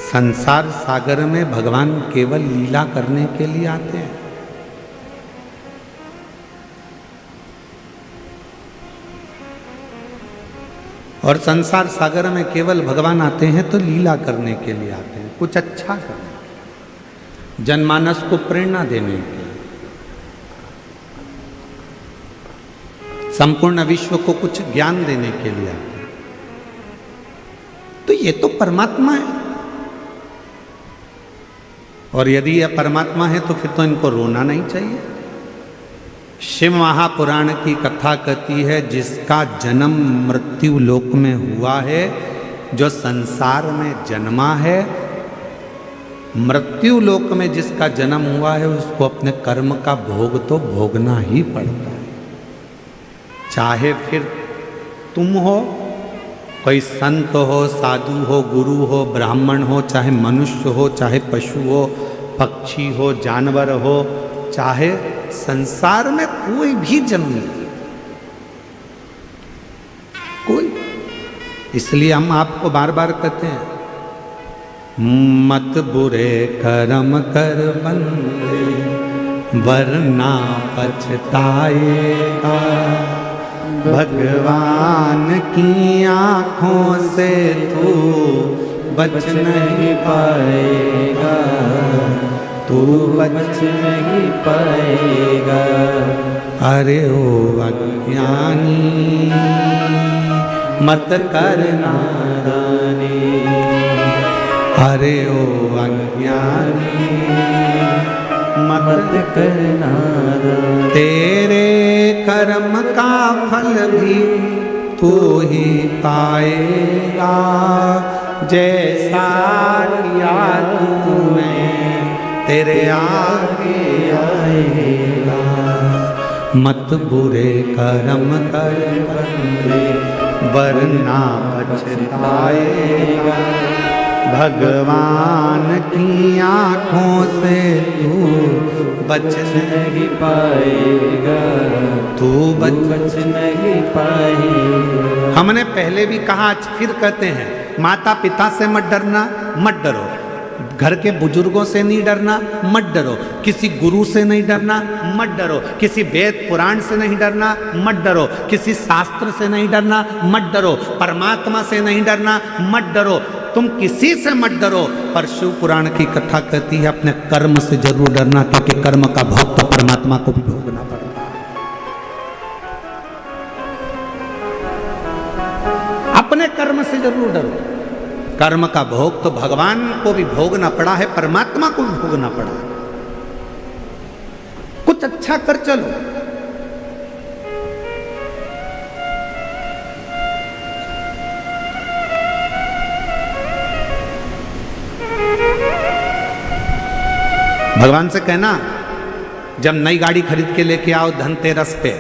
संसार सागर में भगवान केवल लीला करने के लिए आते हैं। और संसार सागर में केवल भगवान आते हैं तो लीला करने के लिए आते हैं, कुछ अच्छा करने के लिए, जनमानस को प्रेरणा देने के लिए, संपूर्ण विश्व को कुछ ज्ञान देने के लिए आते हैं। तो ये तो परमात्मा है, और यदि यह परमात्मा है तो फिर तो इनको रोना नहीं चाहिए। शिव महापुराण की कथा कहती है, जिसका जन्म मृत्यु लोक में हुआ है, जो संसार में जन्मा है, मृत्यु लोक में जिसका जन्म हुआ है, उसको अपने कर्म का भोग तो भोगना ही पड़ता है। चाहे फिर तुम हो, कोई संत हो, साधु हो, गुरु हो, ब्राह्मण हो, चाहे मनुष्य हो, चाहे पशु हो, पक्षी हो, जानवर हो, चाहे संसार में कोई भी जन्म ले, कोई। इसलिए हम आपको बार बार कहते हैं, मत बुरे कर्म कर बंदे वरना पछताएगा, भगवान की आंखों से तू बच नहीं पाएगा, तू बच नहीं पाएगा। अरे ओ अज्ञानी मत कर नादानी, अरे ओ अज्ञानी मत कर नादानी। तेरे कर्म का फल भी तू ही पाएगा, जैसा किया तूने तेरे आगे आएगा। मत बुरे कर्म कर बंदे वरना पछताएगा। भगवान की आँखों से तू बच नहीं पाएगा, तू बच नहीं पाएगा। हमने पहले भी कहा, आज फिर कहते हैं, माता पिता से मत डरना, मत डरो। घर के बुजुर्गों से नहीं डरना, मत डरो। किसी गुरु से नहीं डरना, मत डरो। किसी वेद पुराण से नहीं डरना, मत डरो। किसी शास्त्र से नहीं डरना, मत डरो। परमात्मा से नहीं डरना, मत डरो। तुम किसी से मत डरो, पर शिव पुराण की कथा कहती है अपने कर्म से जरूर डरना, क्योंकि कर्म का भोग तो परमात्मा को भी भोगना पड़ता है। अपने कर्म से जरूर डरो। कर्म का भोग तो भगवान को भी भोगना पड़ा है, परमात्मा को भी भोगना पड़ा है। कुछ अच्छा कर चलो। भगवान से कहना, जब नई गाड़ी खरीद के लेके आओ धनतेरस पे,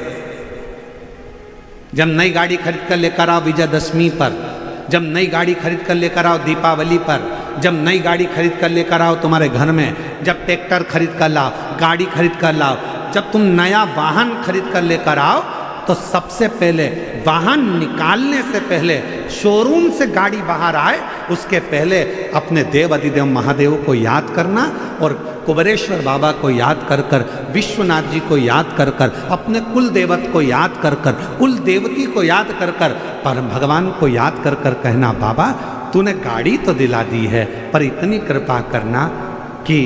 जब नई गाड़ी खरीद कर लेकर आओ विजयदशमी पर, जब नई गाड़ी खरीद कर लेकर आओ दीपावली पर, जब नई गाड़ी खरीद कर लेकर आओ तुम्हारे घर में, जब ट्रैक्टर खरीद कर लाओ, गाड़ी खरीद कर लाओ, जब तुम नया वाहन खरीद कर लेकर आओ, तो सबसे पहले वाहन निकालने से पहले, शोरूम से गाड़ी बाहर आए उसके पहले अपने देव अधिदेव महादेव को याद करना और कुबेरेश्वर बाबा को याद कर कर, विश्वनाथ जी को याद कर कर, अपने कुल देवत को याद कर कर, कुल देवती को याद कर कर, पर भगवान को याद कर कर कहना, बाबा तूने गाड़ी तो दिला दी है, पर इतनी कृपा करना कि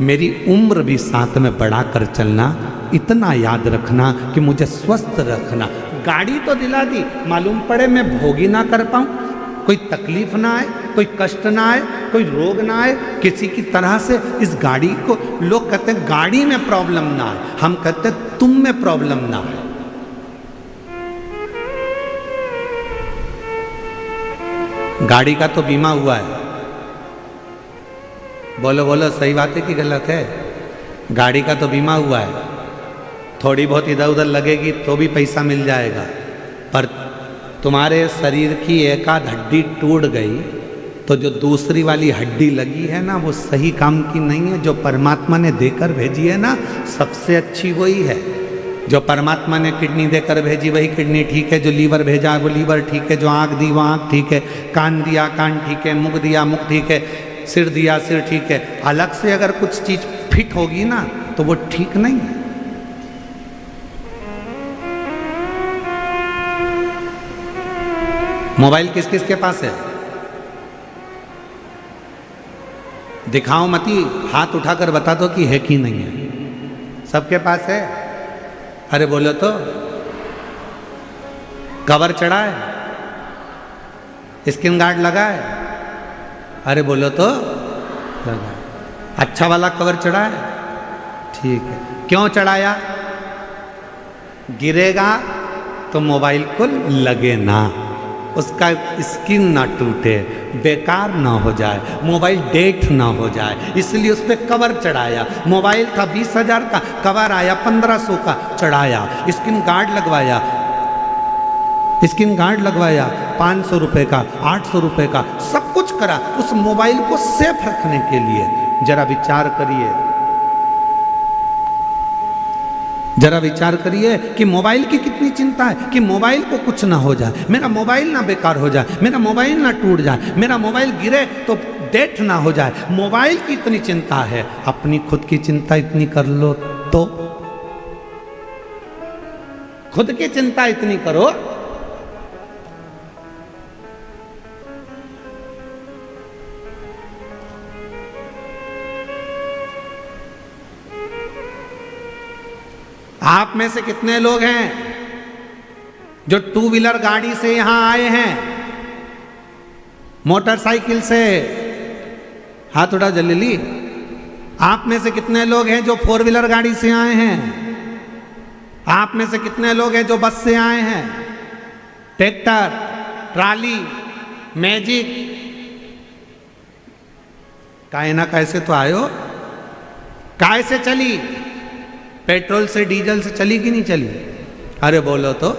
मेरी उम्र भी साथ में बढ़ा कर चलना, इतना याद रखना कि मुझे स्वस्थ रखना। गाड़ी तो दिला दी, मालूम पड़े मैं भोग ही ना कर पाऊँ, कोई तकलीफ ना आए, कोई कष्ट ना आए, कोई रोग ना आए, किसी की तरह से इस गाड़ी को, लोग कहते हैं गाड़ी में प्रॉब्लम ना आए, हम कहते हैं तुम में प्रॉब्लम ना आए। गाड़ी का तो बीमा हुआ है, बोलो बोलो सही बात है कि गलत है? गाड़ी का तो बीमा हुआ है, थोड़ी बहुत इधर उधर लगेगी तो भी पैसा मिल जाएगा, पर तुम्हारे शरीर की एक आध हड्डी टूट गई तो जो दूसरी वाली हड्डी लगी है ना, वो सही काम की नहीं है। जो परमात्मा ने देकर भेजी है ना, सबसे अच्छी वही है। जो परमात्मा ने किडनी देकर भेजी वही किडनी ठीक है, जो लीवर भेजा वो लीवर ठीक है, जो आँख दी वो आँख ठीक है, कान दिया कान ठीक है, मुख दिया मुख ठीक है, सिर दिया सिर ठीक है। अलग से अगर कुछ चीज फिट होगी ना तो वो ठीक नहीं है। मोबाइल किस किस के पास है? दिखाओ मती, हाथ उठाकर बता दो कि है कि नहीं है। सबके पास है? अरे बोलो तो। कवर चढ़ा है? स्क्रीन गार्ड लगा है? अरे बोलो तो। लगा। अच्छा वाला कवर चढ़ा है? ठीक है। क्यों चढ़ाया? गिरेगा तो मोबाइल को लगे ना, उसका स्क्रीन ना टूटे, बेकार ना हो जाए, मोबाइल डेट ना हो जाए, इसलिए उस पर कवर चढ़ाया। मोबाइल था 20,000 का, कवर आया 1500 का, चढ़ाया। स्क्रीन गार्ड लगवाया, स्क्रीन गार्ड लगवाया 500 रुपये का, 800 रुपये का, सब कुछ करा उस मोबाइल को सेफ रखने के लिए। जरा विचार करिए, जरा विचार करिए कि मोबाइल की कितनी चिंता है कि मोबाइल को कुछ ना हो जाए, मेरा मोबाइल ना बेकार हो जाए, मेरा मोबाइल ना टूट जाए, मेरा मोबाइल गिरे तो डेट ना हो जाए। मोबाइल की इतनी चिंता है, अपनी खुद की चिंता इतनी कर लो तो। खुद की चिंता इतनी करो। आप में से कितने लोग हैं जो टू व्हीलर गाड़ी से यहां आए हैं, मोटरसाइकिल से? हाथ उठा जल्दी। आप में से कितने लोग हैं जो फोर व्हीलर गाड़ी से आए हैं? आप में से कितने लोग हैं जो बस से आए हैं, ट्रैक्टर, ट्राली, मैजिक? काहे ना कैसे तो आयो, काय से चली? पेट्रोल से डीजल से चली कि नहीं चली? अरे बोलो तो।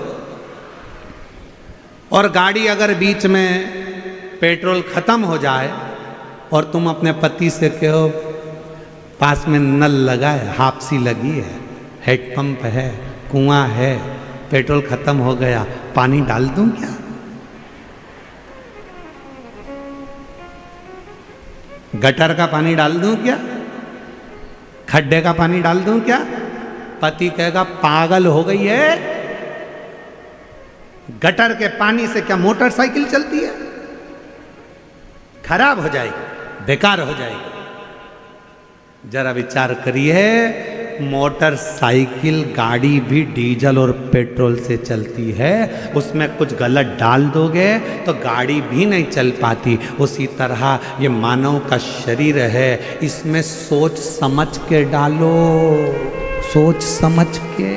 और गाड़ी अगर बीच में पेट्रोल खत्म हो जाए और तुम अपने पति से कहो पास में नल लगा है, हापसी लगी है, हेडपंप है, कुआं है, पेट्रोल खत्म हो गया, पानी डाल दूं क्या? गटर का पानी डाल दूं क्या? खड्डे का पानी डाल दूं क्या? पति कहेगा पागल हो गई है, गटर के पानी से क्या मोटरसाइकिल चलती है? खराब हो जाएगी, बेकार हो जाएगी। जरा विचार करिए, मोटरसाइकिल गाड़ी भी डीजल और पेट्रोल से चलती है, उसमें कुछ गलत डाल दोगे तो गाड़ी भी नहीं चल पाती। उसी तरह ये मानव का शरीर है, इसमें सोच समझ के डालो, सोच समझ के।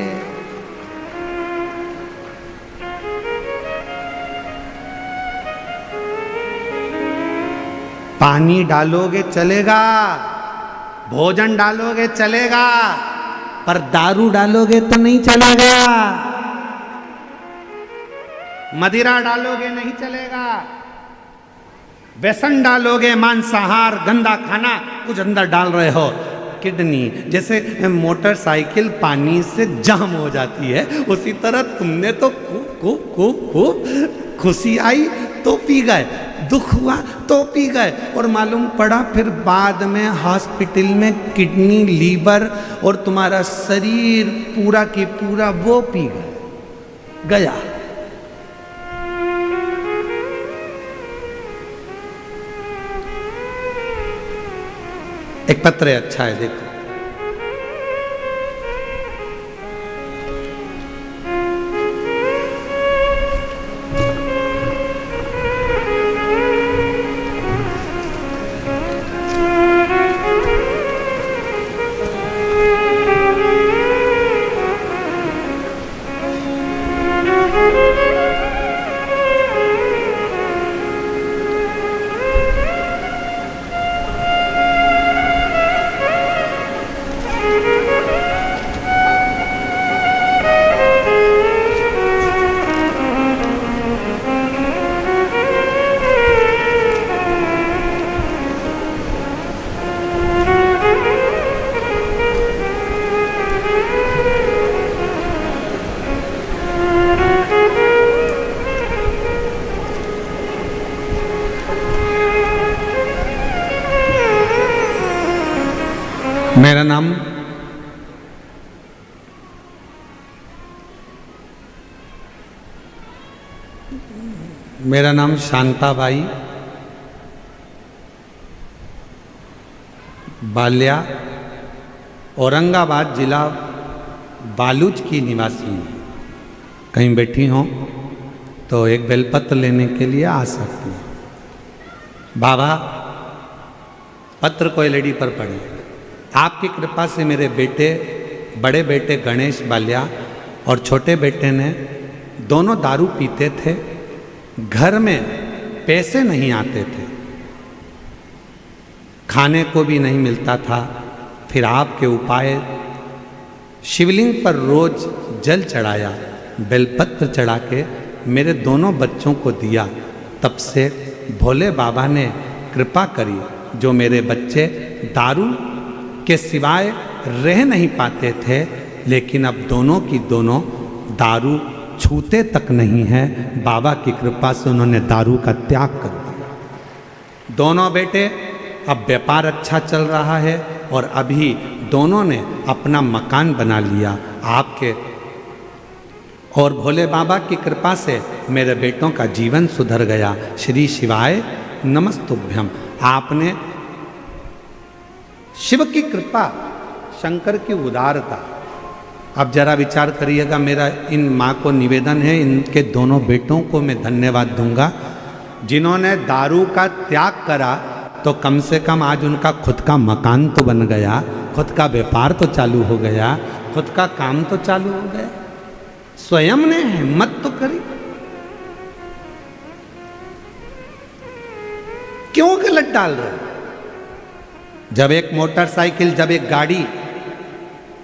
पानी डालोगे चलेगा, भोजन डालोगे चलेगा, पर दारू डालोगे तो नहीं चलेगा, मदिरा डालोगे नहीं चलेगा, व्यसन डालोगे, मांसाहार गंदा खाना कुछ अंदर डाल रहे हो, किडनी जैसे मोटरसाइकिल पानी से जाम हो जाती है, उसी तरह तुमने तो खूब खूब खूब खूब खुशी आई तो पी गए, दुख हुआ तो पी गए, और मालूम पड़ा फिर बाद में हॉस्पिटल में किडनी, लीवर और तुम्हारा शरीर पूरा की पूरा वो पी गया। एक पत्र है, अच्छा है, देखो। मेरा नाम शांताबाई बाल्या, औरंगाबाद जिला बालूच की निवासी हूँ। कहीं बैठी हो तो एक बेलपत्र लेने के लिए आ सकती हैं। बाबा पत्र कोई लेडी पर पढ़े। आपकी कृपा से मेरे बेटे, बड़े बेटे गणेश बाल्या और छोटे बेटे ने दोनों दारू पीते थे। घर में पैसे नहीं आते थे, खाने को भी नहीं मिलता था। फिर आपके उपाय, शिवलिंग पर रोज जल चढ़ाया, बेलपत्र चढ़ा के मेरे दोनों बच्चों को दिया। तब से भोले बाबा ने कृपा करी, जो मेरे बच्चे दारू के सिवाय रह नहीं पाते थे, लेकिन अब दोनों की दोनों दारू छूते तक नहीं है। बाबा की कृपा से उन्होंने दारू का त्याग कर दिया। दोनों बेटे अब व्यापार अच्छा चल रहा है और अभी दोनों ने अपना मकान बना लिया। आपके और भोले बाबा की कृपा से मेरे बेटों का जीवन सुधर गया। श्री शिवाय नमस्तुभ्यम। आपने शिव की कृपा, शंकर की उदारता। अब जरा विचार करिएगा, मेरा इन माँ को निवेदन है, इनके दोनों बेटों को मैं धन्यवाद दूंगा जिन्होंने दारू का त्याग करा। तो कम से कम आज उनका खुद का मकान तो बन गया, खुद का व्यापार तो चालू हो गया, खुद का काम तो चालू हो गया। स्वयं ने हिम्मत तो करी। क्यों गलत डाल रहे? जब एक मोटरसाइकिल, जब एक गाड़ी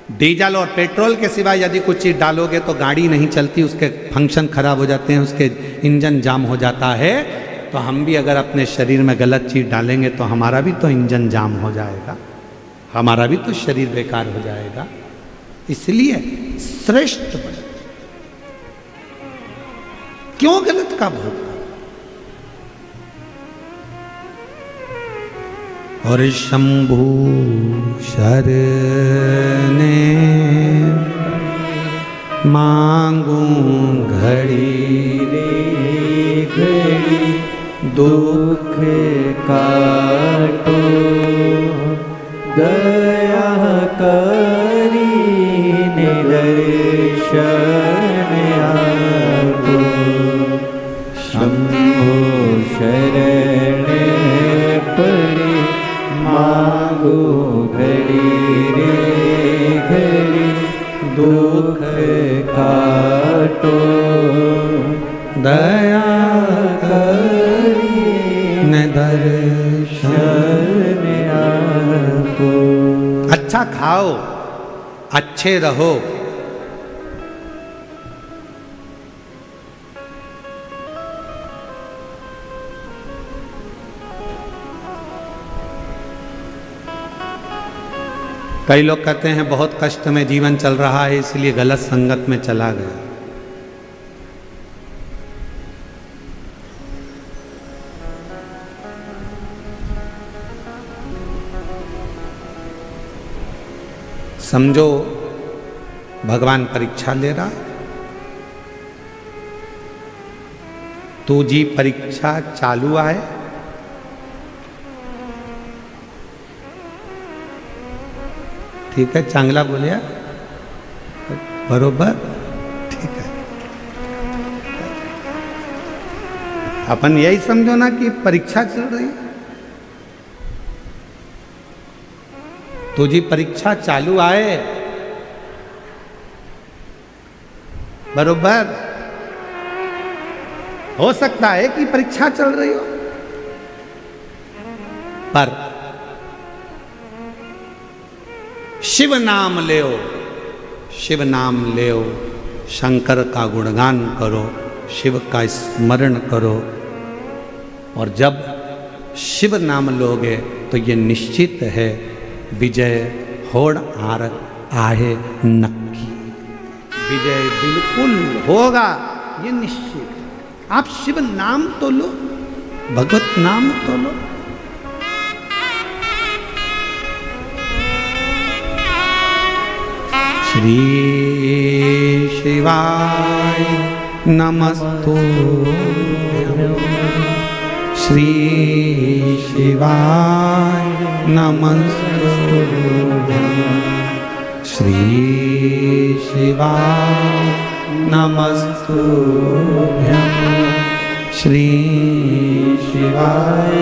डीजल और पेट्रोल के सिवा यदि कुछ चीज़ डालोगे तो गाड़ी नहीं चलती, उसके फंक्शन खराब हो जाते हैं, उसके इंजन जाम हो जाता है। तो हम भी अगर अपने शरीर में गलत चीज़ डालेंगे तो हमारा भी तो इंजन जाम हो जाएगा, हमारा भी तो शरीर बेकार हो जाएगा। इसलिए श्रेष्ठ बनो। क्यों गलत का भोग? और शंभु शरणे मांगू घड़ी रे घड़ी दुख काटो, दया करी दर्शन आपो। शंभो शरण पड़े मांगो घड़ी रे घड़ी दुख काटो, दया करी दर्शन आपो। अच्छा खाओ, अच्छे रहो, कई लोग कहते हैं बहुत कष्ट में जीवन चल रहा है इसलिए गलत संगत में चला गया। समझो भगवान परीक्षा ले रहा है, तो जी परीक्षा चालू है, ठीक है, चांगला बोलिया, बरोबर, ठीक है। अपन यही समझो ना कि परीक्षा चल रही है, तो जी परीक्षा चालू आए, बरोबर। हो सकता है कि परीक्षा चल रही हो, पर शिव नाम लेओ, शिव नाम लेओ, शंकर का गुणगान करो, शिव का स्मरण करो, और जब शिव नाम लोगे तो ये निश्चित है विजय होड़ आर आहे नक्की, विजय बिल्कुल होगा, ये निश्चित। आप शिव नाम तो लो, भगवत नाम तो लो। श्री शिवाय नमस्तुभ्यं, श्री शिवाय नमस्तुभ्यं, श्री शिवाय नमस्तुभ्यं, श्री शिवाय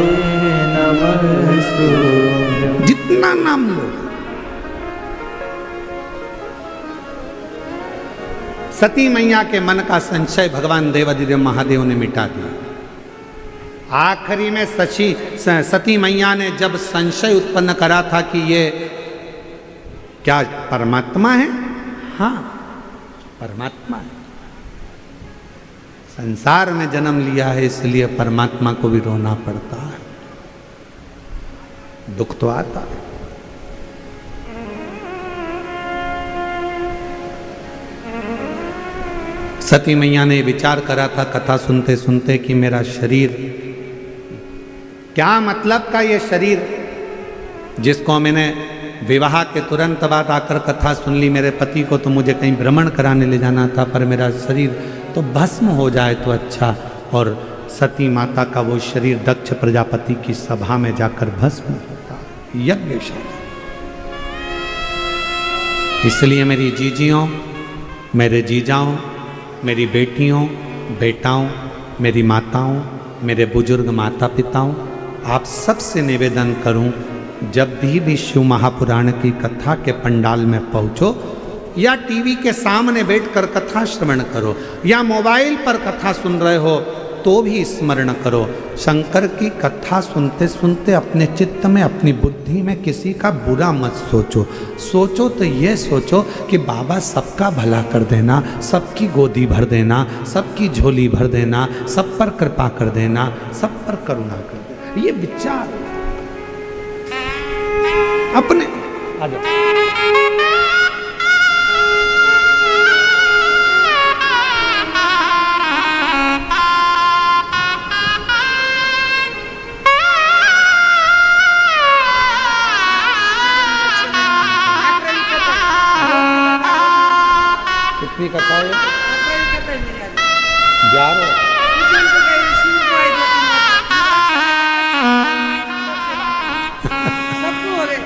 नमस्तुभ्यं। जितना नाम लो। सती मैया के मन का संशय भगवान देवाधिदेव महादेव ने मिटा दिया। आखिरी में सती मैया ने जब संशय उत्पन्न करा था कि ये क्या परमात्मा है, हाँ परमात्मा है, संसार में जन्म लिया है इसलिए परमात्मा को भी रोना पड़ता है, दुख तो आता है। सती मैया ने विचार करा था कथा सुनते सुनते कि मेरा शरीर, क्या मतलब का ये शरीर जिसको मैंने विवाह के तुरंत बाद आकर कथा सुन ली, मेरे पति को तो मुझे कहीं भ्रमण कराने ले जाना था, पर मेरा शरीर तो भस्म हो जाए तो अच्छा। और सती माता का वो शरीर दक्ष प्रजापति की सभा में जाकर भस्म होता, यज्ञशाला। इसलिए मेरी जीजियों, मेरे जीजाओं, मेरी बेटियों, बेटाओं, मेरी माताओं, मेरे बुजुर्ग माता पिताओं, आप सबसे निवेदन करूं, जब भी शिव महापुराण की कथा के पंडाल में पहुंचो, या टीवी के सामने बैठकर कथा श्रवण करो, या मोबाइल पर कथा सुन रहे हो, तो भी स्मरण करो। शंकर की कथा सुनते सुनते अपने चित्त में, अपनी बुद्धि में किसी का बुरा मत सोचो। सोचो तो ये सोचो कि बाबा सबका भला कर देना, सबकी गोदी भर देना, सबकी झोली भर देना, सब पर कृपा कर देना, सब पर करुणा कर देना। ये विचार अपने आ जाओ। कितनी कथा है? 11।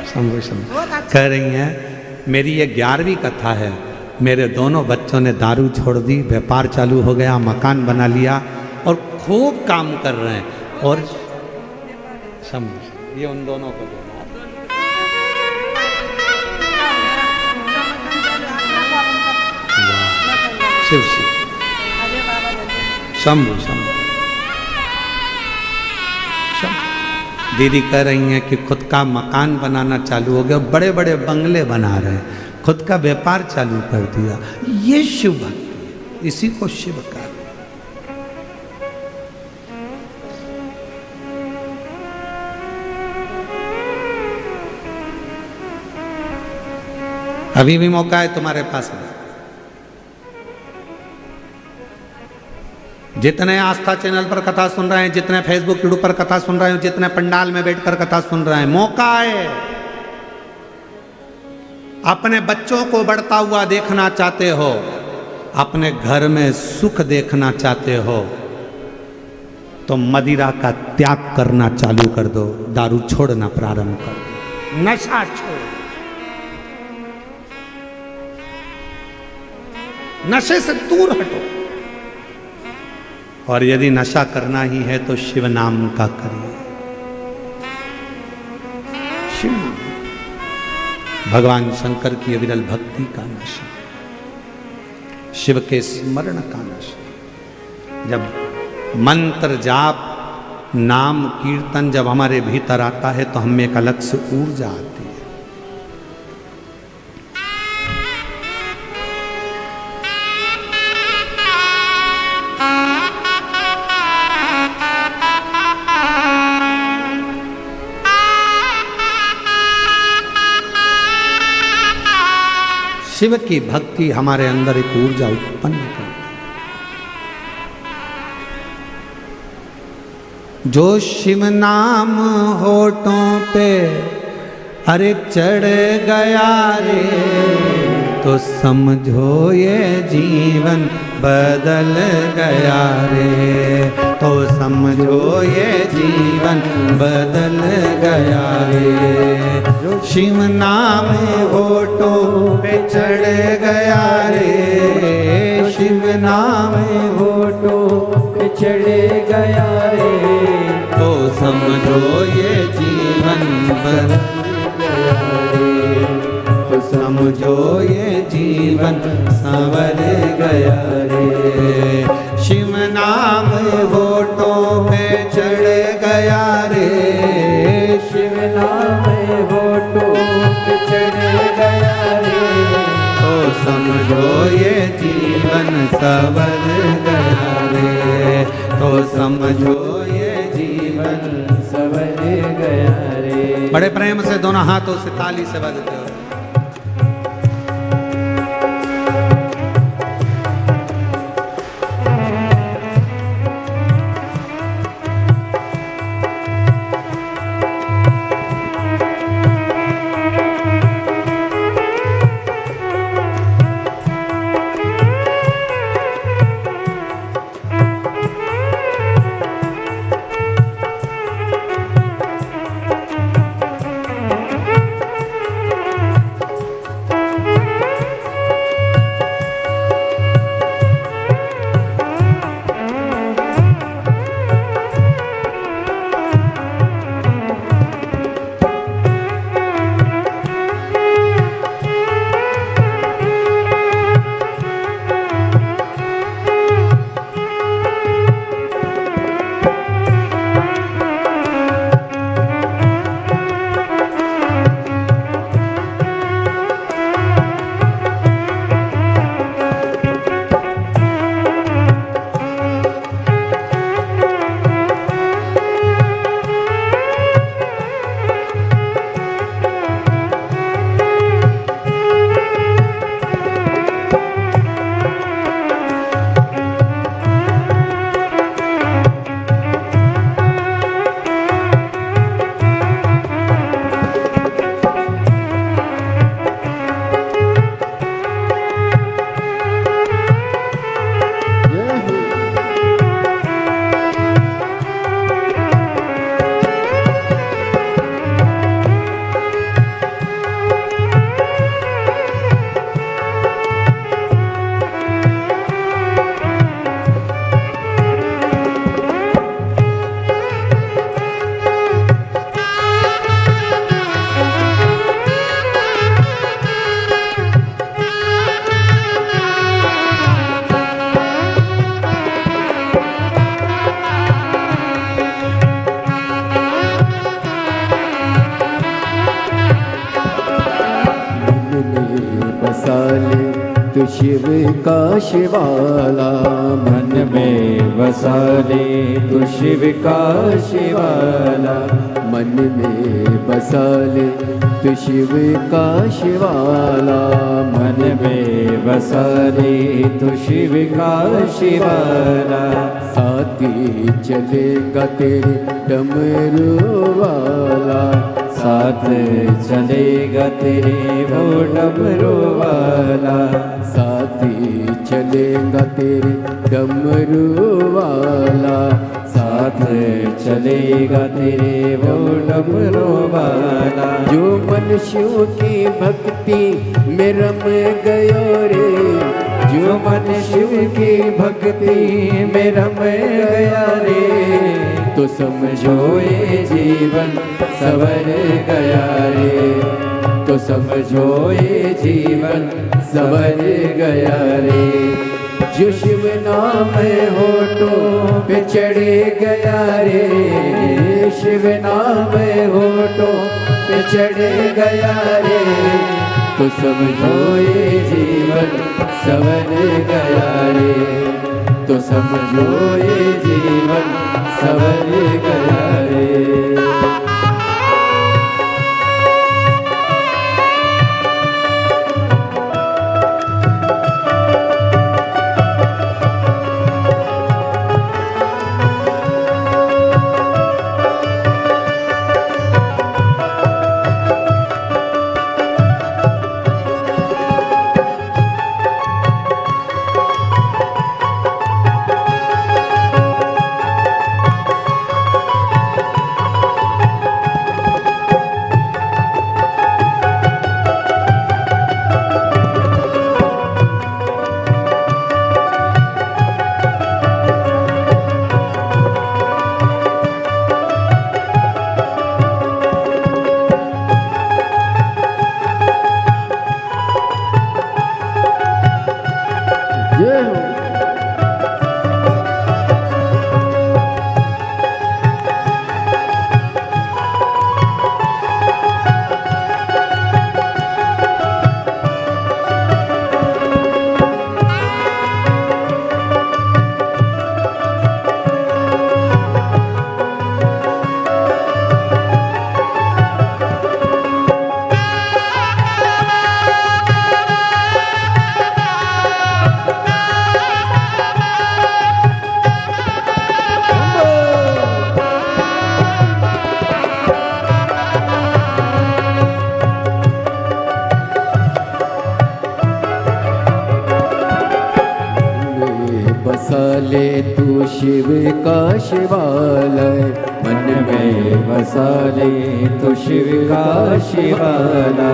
शंभू शंभू कह रही हैं मेरी ये 11वीं कथा है। मेरे दोनों बच्चों ने दारू छोड़ दी, व्यापार चालू हो गया, मकान बना लिया और खूब काम कर रहे हैं। और शंभू ये उन दोनों को देना। शिव शिव शंभू शंभू। दीदी कह रही हैं कि खुद का मकान बनाना चालू हो गया, बड़े बड़े बंगले बना रहे हैं, खुद का व्यापार चालू कर दिया। ये शिव भक्ति, इसी को शिव कहते हैं। अभी भी मौका है तुम्हारे पास में। जितने आस्था चैनल पर कथा सुन रहे हैं, जितने फेसबुक यूट्यूब पर कथा सुन रहे हैं, जितने पंडाल में बैठकर कथा सुन रहे हैं, मौका है। अपने बच्चों को बढ़ता हुआ देखना चाहते हो, अपने घर में सुख देखना चाहते हो, तो मदिरा का त्याग करना चालू कर दो, दारू छोड़ना प्रारंभ कर दो, नशा छोड़, नशे से दूर हटो। और यदि नशा करना ही है तो शिव नाम का करिए। शिव नाम, भगवान शंकर की अविरल भक्ति का नशा, शिव के स्मरण का नशा। जब मंत्र जाप नाम कीर्तन जब हमारे भीतर आता है तो हमें एक अलग से ऊर्जा आती है। शिव की भक्ति हमारे अंदर एक ऊर्जा उत्पन्न करती है। जो शिव नाम होठों पे अरे चढ़ गया रे, तो समझो ये जीवन बदल गया रे, तो समझो ये जीवन बदल गया रे। जो शिव नाम होठों पे चढ़ गया रे, शिव नाम होठों पे चढ़ गया रे, तो समझो ये जीवन बदल गया रे, तो समझो ये जीवन संवर गया रे। शिव नाम होठों पे चढ़ गया रे, शिव नाम होठों पे चढ़ गया रे, तो समझो ये जीवन संवर गया रे, तो समझो ये जीवन संवर गया रे। बड़े प्रेम से दोनों हाथों से ताली से बजते हो। तू शिव का शिवाला। मन में बसा ले तू शिव का शिवाला। मन में बसा ले तू शिव का शिवाला। मन में बसा ले तू शिव का शिवाला। साथी चलेगा तेरे डमरू वाला। साथ चलेगा तेरे वो डमरू वाला। साथी चलेगा तेरे डमरू वाला। साथ चलेगा तेरे वो डमरू वाला। जो मन शिव की भक्ति में रम गयो रे। जो मन शिव की भक्ति में रम गया रे। तो समझो ये जीवन सवर गया रे। तो समझो ये जीवन सवर गया रे। जो शिव नाम होठों पे चढ़े गया रे। शिव नाम होठों पे चढ़े गया रे। तो समझो ये जीवन सवर गया रे। तो समझो ये जीवन सवर गया रे। बसा ले तू शिव का शिवालय। मन में बसा ले तू शिव का शिवाला।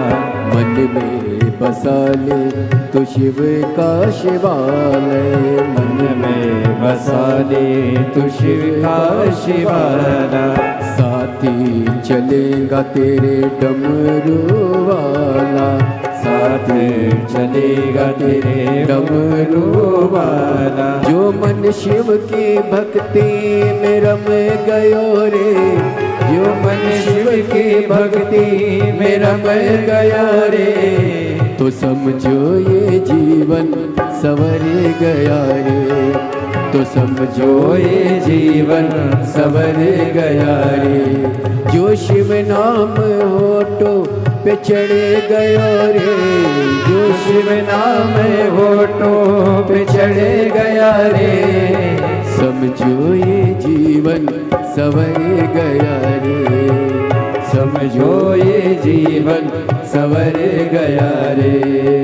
मन में बसा ले तू शिव का शिवालय। मन में बसा ले तू शिव का शिवाला। साथी चलेगा तेरे डमरू वाला। साथ चलेगा तेरे डमरू वाला। जो मन शिव की भक्ति में रम गयो रे। जो मन शिव की भक्ति में रम गया रे। तो समझो ये जीवन सवर गया रे। तो समझो ये जीवन सवर गया रे। जो शिव नाम होठों पे चढ़े गयो रे। जो शिव नाम होठों पे चढ़े गया रे। समझो ये जीवन सवर गया रे। समझो ये जीवन सवर गया रे।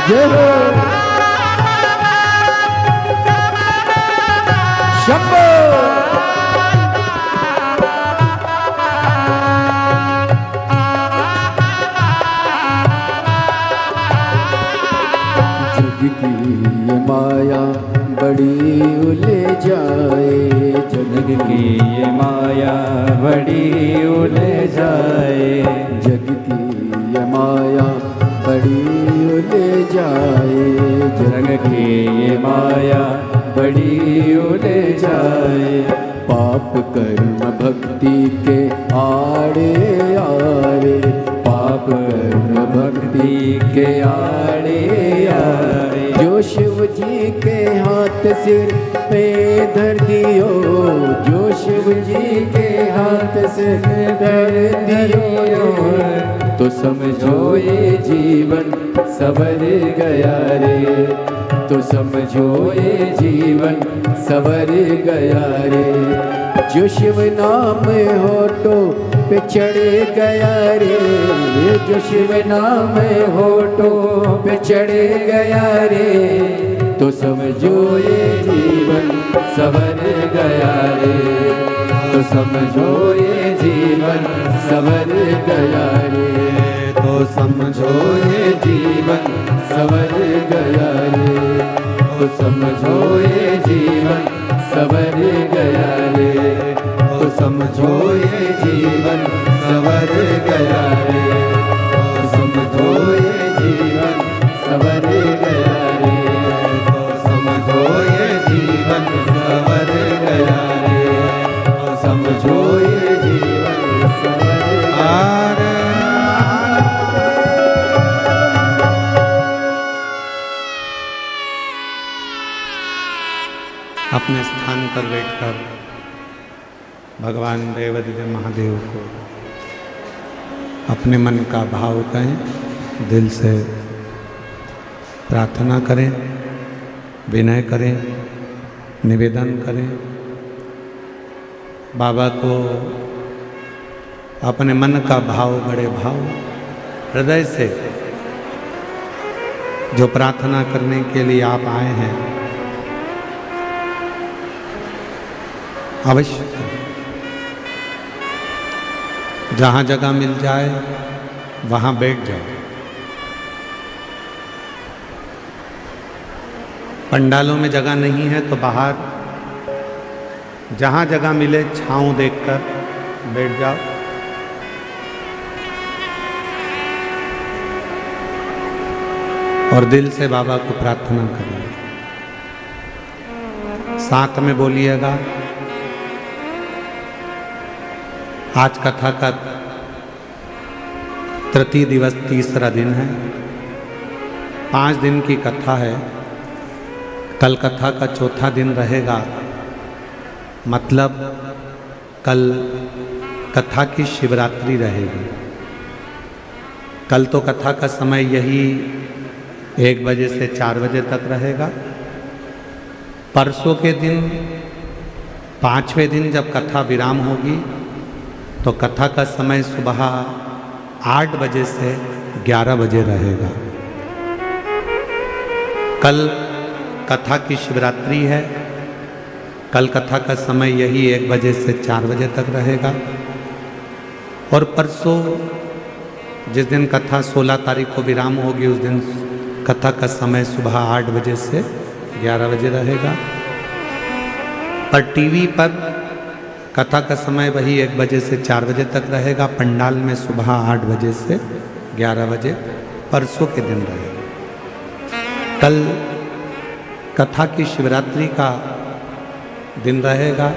जय हो शंभो जग की ये माया बड़ी उलझाए, जग की ये माया बड़ी उलझाए, जग की ये माया बड़ी उलझाए, जग की ये माया बड़ी उलझाए। पाप कर्म भक्ति के आड़े आरे, पाप कर्म भक्ति के आड़े आड़े, जो शिव जी के हाथ सिर पे धर दियो, जो शिव जी के हाथ से धर दियो, तो समझो ये जीवन सवर गया रे, तो समझो ये जीवन सवर गया रे। जो शिव नाम होठों पे चढ़ गया रे, जो शिव नाम होठों पे चढ़ गया रे, तो समझो ये जीवन सवर गया रे, तो समझो ये जीवन सवर गया रे, तो समझो ये जीवन सवर गया रे, तो समझो ये जीवन सवर गया रे, तो समझो ये जीवन सवर गया रे, तो समझो ये जीवन सवर गया रे, तो समझो ये जीवन सवर गया रे, तो समझो ये जीवन सवर गया रे। अपने स्थान पर बैठकर भगवान देवाधिदेव महादेव को अपने मन का भाव कहें, दिल से प्रार्थना करें, विनय करें, निवेदन करें। बाबा को अपने मन का भाव, बड़े भाव हृदय से जो प्रार्थना करने के लिए आप आए हैं, अवश्य जहाँ जगह मिल जाए वहाँ बैठ जाओ। पंडालों में जगह नहीं है तो बाहर जहाँ जगह मिले छांव देखकर बैठ जाओ। और दिल से बाबा को प्रार्थना करिए, साथ में बोलिएगा। आज कथा का तृतीय दिवस, तीसरा दिन है। 5 दिन की कथा है। कल कथा का चौथा दिन रहेगा, मतलब कल कथा की शिवरात्रि रहेगी। कल तो कथा का समय यही 1 बजे से 4 बजे तक रहेगा। परसों के दिन 5वें दिन जब कथा विराम होगी तो कथा का समय सुबह 8 बजे से 11 बजे रहेगा। कल कथा की शिवरात्रि है। कल कथा का समय यही 1 बजे से 4 बजे तक रहेगा। और परसों जिस दिन कथा 16 तारीख को विराम होगी, उस दिन कथा का समय सुबह 8 बजे से 11 बजे रहेगा। पर टीवी पर कथा का समय वही 1 बजे से 4 बजे तक रहेगा। पंडाल में सुबह 8 बजे से 11 बजे परसों के दिन रहेगा। कल कथा की शिवरात्रि का दिन रहेगा।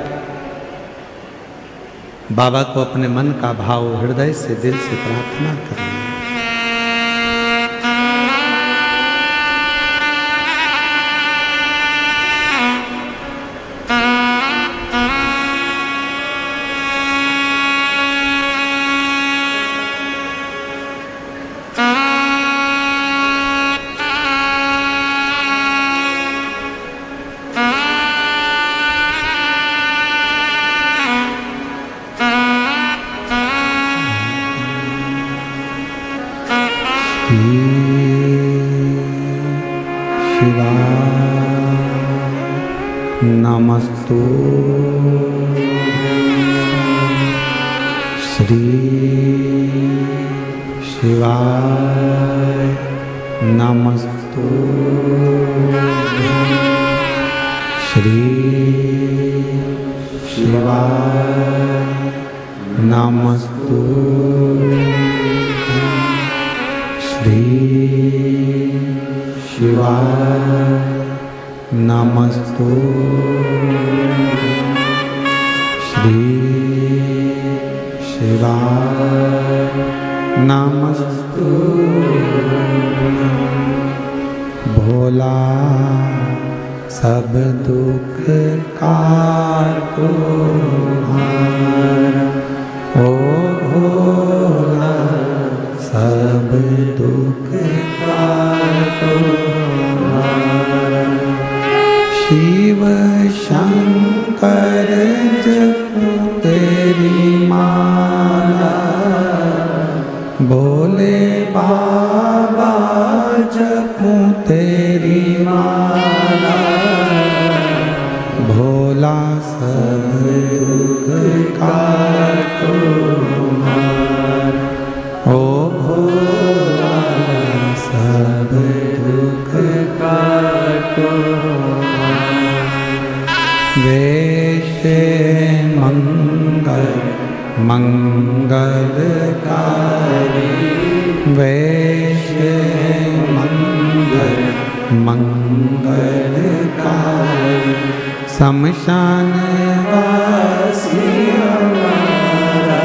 बाबा को अपने मन का भाव हृदय से, दिल से प्रार्थना करें। शिवाय नमस्तु श्री शिवाय नमस्तु श्री शिवाय नमस्तु श्री शिवाय नमस्तु श्री शिवाय नमस्तु भोला सब दुख काटो हारा, ओ भोला सब दुख काटो हारा। शिव शंकर जपो तेरी माला, भोले बाबा जपूं तेरी माला, भोला सब दुख काटो हारा, ओ भोला सब दुख काटो हारा। वैसे मंगल मंगलकारी, वैसे मंगल मंगलकारी, शमशान वासी हमारा,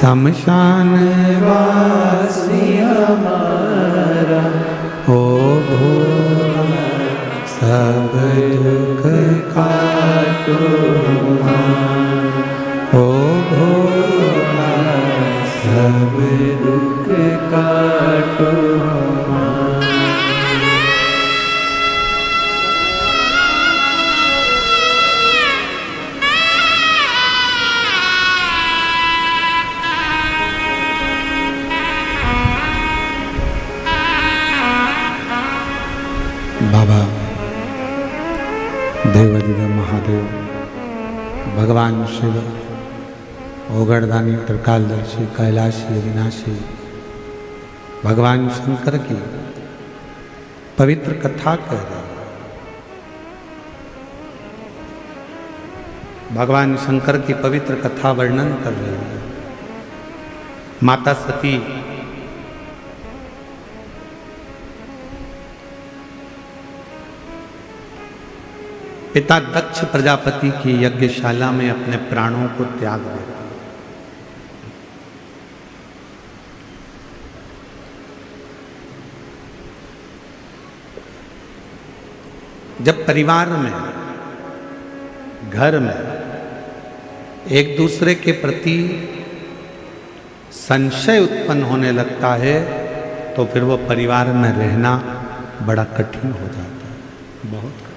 शमशान वासी हमारा, ओ भोला सब दुख काटो हारा, ओ भोला सब दुख काटो हारा। बाबा देवाधिदेव महादेव, भगवान शिव, ओगड़दानी, त्रिकालदर्शी, कैलाशी, विनाशी, भगवान शंकर की पवित्र कथा कह रहे हैं। भगवान शंकर की पवित्र कथा वर्णन कर रहे हैं। माता सती पिता दक्ष प्रजापति की यज्ञशाला में अपने प्राणों को त्याग देते हैं। जब परिवार में, घर में एक दूसरे के प्रति संशय उत्पन्न होने लगता है तो फिर वो परिवार में रहना बड़ा कठिन हो जाता है, बहुत कठिन।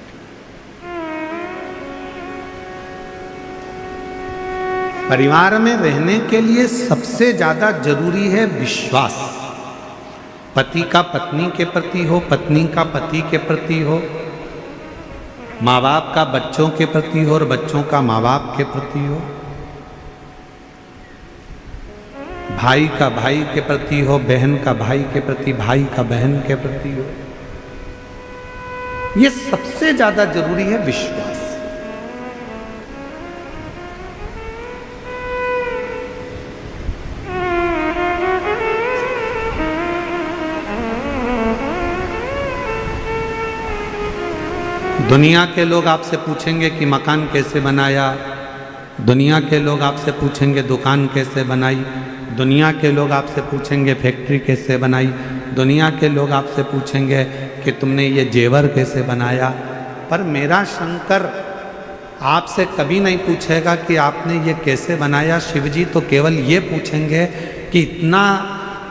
परिवार में रहने के लिए सबसे ज्यादा जरूरी है विश्वास। पति का पत्नी के प्रति हो, पत्नी का पति के प्रति हो, माँ बाप का बच्चों के प्रति हो और बच्चों का माँ बाप के प्रति हो, भाई का भाई के प्रति हो, बहन का भाई के प्रति, भाई का बहन के प्रति हो। ये सबसे ज्यादा जरूरी है विश्वास। दुनिया के लोग आपसे पूछेंगे कि मकान कैसे बनाया, दुनिया के लोग आपसे पूछेंगे दुकान कैसे बनाई, दुनिया के लोग आपसे पूछेंगे फैक्ट्री कैसे बनाई, दुनिया के लोग आपसे पूछेंगे कि तुमने ये जेवर कैसे बनाया। पर मेरा शंकर आपसे कभी नहीं पूछेगा कि आपने ये कैसे बनाया। शिवजी तो केवल ये पूछेंगे कि इतना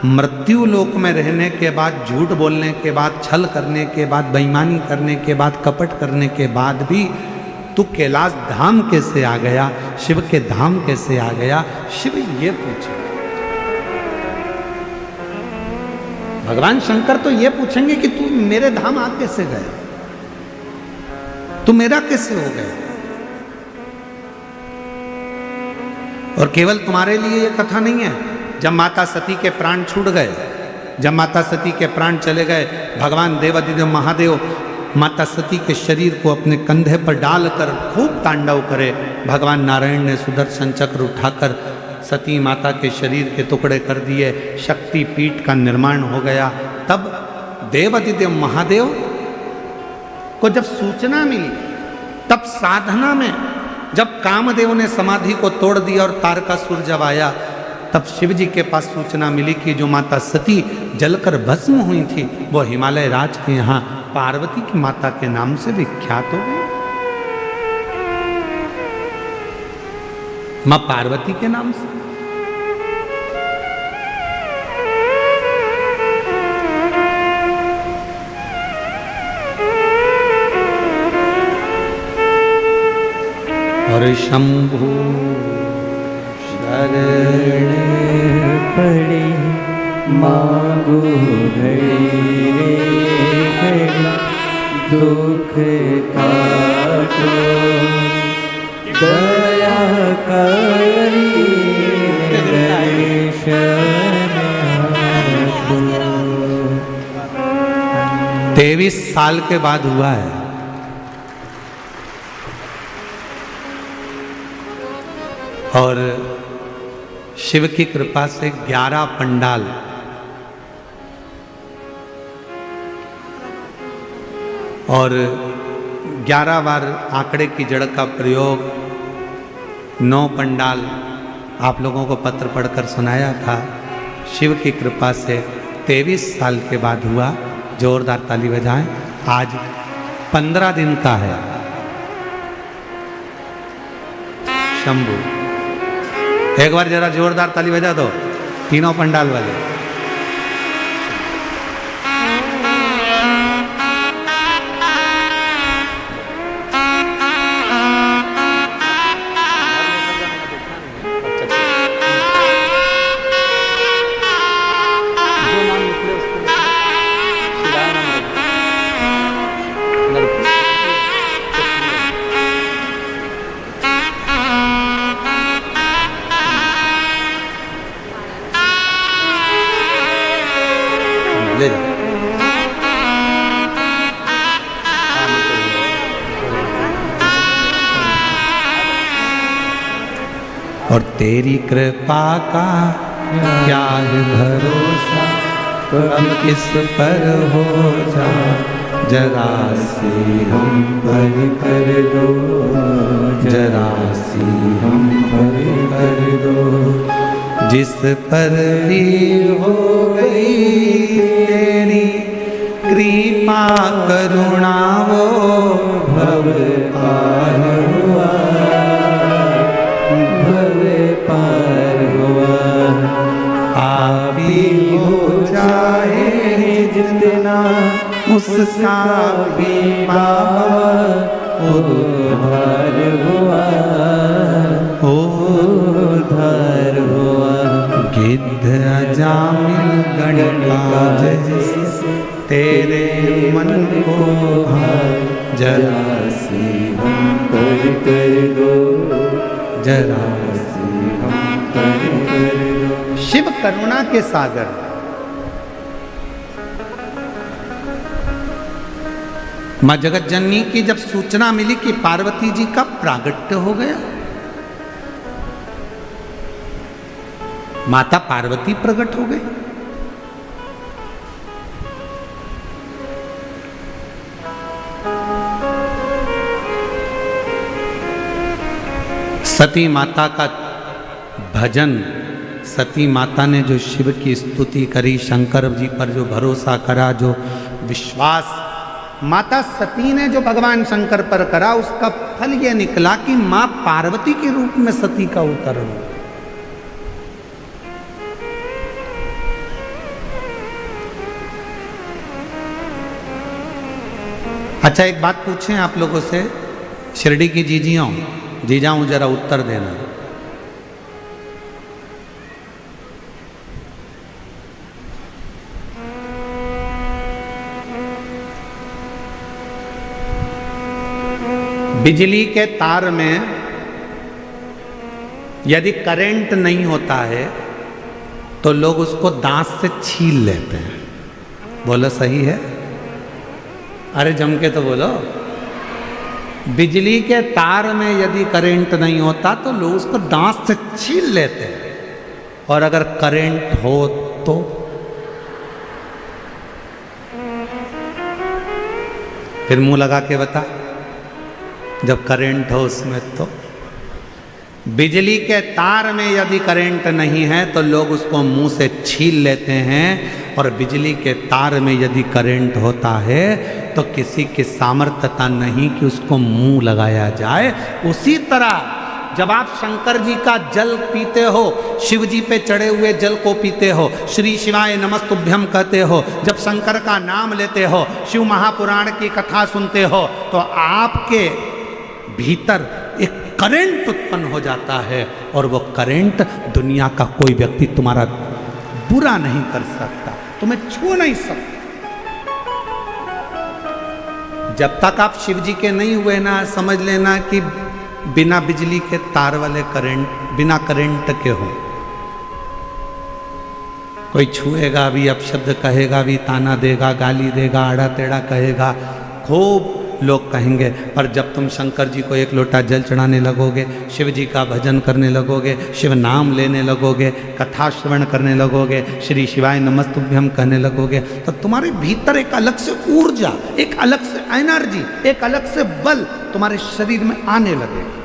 मृत्यु लोक में रहने के बाद, झूठ बोलने के बाद, छल करने के बाद, बेईमानी करने के बाद, कपट करने के बाद भी तू कैलाश धाम कैसे आ गया, शिव के धाम कैसे आ गया। शिव ये पूछे। भगवान शंकर तो ये पूछेंगे कि तू मेरे धाम आ कैसे गए, तू मेरा कैसे हो गया। और केवल तुम्हारे लिए ये कथा नहीं है। जब माता सती के प्राण छूट गए, जब माता सती के प्राण चले गए, भगवान देवादिदेव महादेव माता सती के शरीर को अपने कंधे पर डालकर खूब तांडव करे। भगवान नारायण ने सुदर्शन चक्र उठाकर सती माता के शरीर के टुकड़े कर दिए, शक्ति पीठ का निर्माण हो गया। तब देवादिदेव महादेव को जब सूचना मिली, तब साधना में जब कामदेव ने समाधि को तोड़ दिया और तारकासुर जब आया, तब शिव जी के पास सूचना मिली कि जो माता सती जलकर भस्म हुई थी वो हिमालय राज के यहाँ पार्वती की माता के नाम से विख्यात हो गई। मां पार्वती के नाम से। और शंभु शरण पड़ी मांगो घड़ी रे घड़ी, दुख काटो दया करी दर्शन आपको। 23 साल के बाद हुआ है। और शिव की कृपा से 11 पंडाल और 11 बार आंकड़े की जड़ का प्रयोग, 9 पंडाल आप लोगों को पत्र पढ़कर सुनाया था। शिव की कृपा से 23 साल के बाद हुआ। जोरदार ताली बजाएं। आज 15 दिन का है। शंभू, एक बार जरा जोरदार ताली बजा दो तीनों पंडाल वाले। और तेरी कृपा का क्या है भरोसा, अब किस पर हो जा, जरा सी हम पर कर दो, जरा सी हम पर कर दो। जिस पर भी हो गई तेरी कृपा करुणा, वो भव पार हुआ, भव पार हुआ। आप ही हो चाहे जितना उसका भी बाबा उद्धार हुआ, उद्धार हुआ। गिद्ध अजामिल गणिका जैसे तेरे मन को भाए, जरा सी हम पर कर दो, जरा सी हम पर कर दो। शिव करुणा के सागर। मां जगत जननी की जब सूचना मिली कि पार्वती जी का प्रागट्य हो गया, माता पार्वती प्रकट हो गई। सती माता का भजन, सती माता ने जो शिव की स्तुति करी, शंकर जी पर जो भरोसा करा, जो विश्वास माता सती ने जो भगवान शंकर पर करा, उसका फल यह निकला कि मां पार्वती के रूप में सती का अवतरण। अच्छा, एक बात पूछें आप लोगों से, शिरडी की जीजाऊं जरा उत्तर देना। बिजली के तार में यदि करंट नहीं होता है तो लोग उसको दांत से छील लेते हैं। बोलो सही है? अरे जम के तो बोलो। बिजली के तार में यदि करंट नहीं होता तो लोग उसको दांत से छील लेते हैं, और अगर करंट हो तो फिर मुंह लगा के बता, जब करंट हो उसमें तो। बिजली के तार में यदि करंट नहीं है तो लोग उसको मुंह से छील लेते हैं, और बिजली के तार में यदि करंट होता है तो किसी की सामर्थ्यता नहीं कि उसको मुंह लगाया जाए। उसी तरह जब आप शंकर जी का जल पीते हो, शिव जी पे चढ़े हुए जल को पीते हो, श्री शिवाय नमस्तुभ्यम कहते हो, जब शंकर का नाम लेते हो, शिव महापुराण की कथा सुनते हो, तो आपके भीतर एक करंट उत्पन्न हो जाता है, और वो करंट दुनिया का कोई व्यक्ति तुम्हारा बुरा नहीं कर सकता, तुम्हें छू नहीं सकता। जब तक आप शिव जी के नहीं हुए ना, समझ लेना कि बिना बिजली के तार वाले करंट, बिना करंट के हो। कोई छुएगा भी, अपशब्द कहेगा भी, ताना देगा, गाली देगा, आड़ा टेढ़ा कहेगा, खूब लोग कहेंगे, पर जब तुम शंकर जी को एक लोटा जल चढ़ाने लगोगे, शिव जी का भजन करने लगोगे, शिव नाम लेने लगोगे, कथा श्रवण करने लगोगे, श्री शिवाय नमस्तुभ्यम कहने लगोगे, तो तुम्हारे भीतर एक अलग से ऊर्जा, एक अलग से एनर्जी, एक अलग से बल तुम्हारे शरीर में आने लगेगा।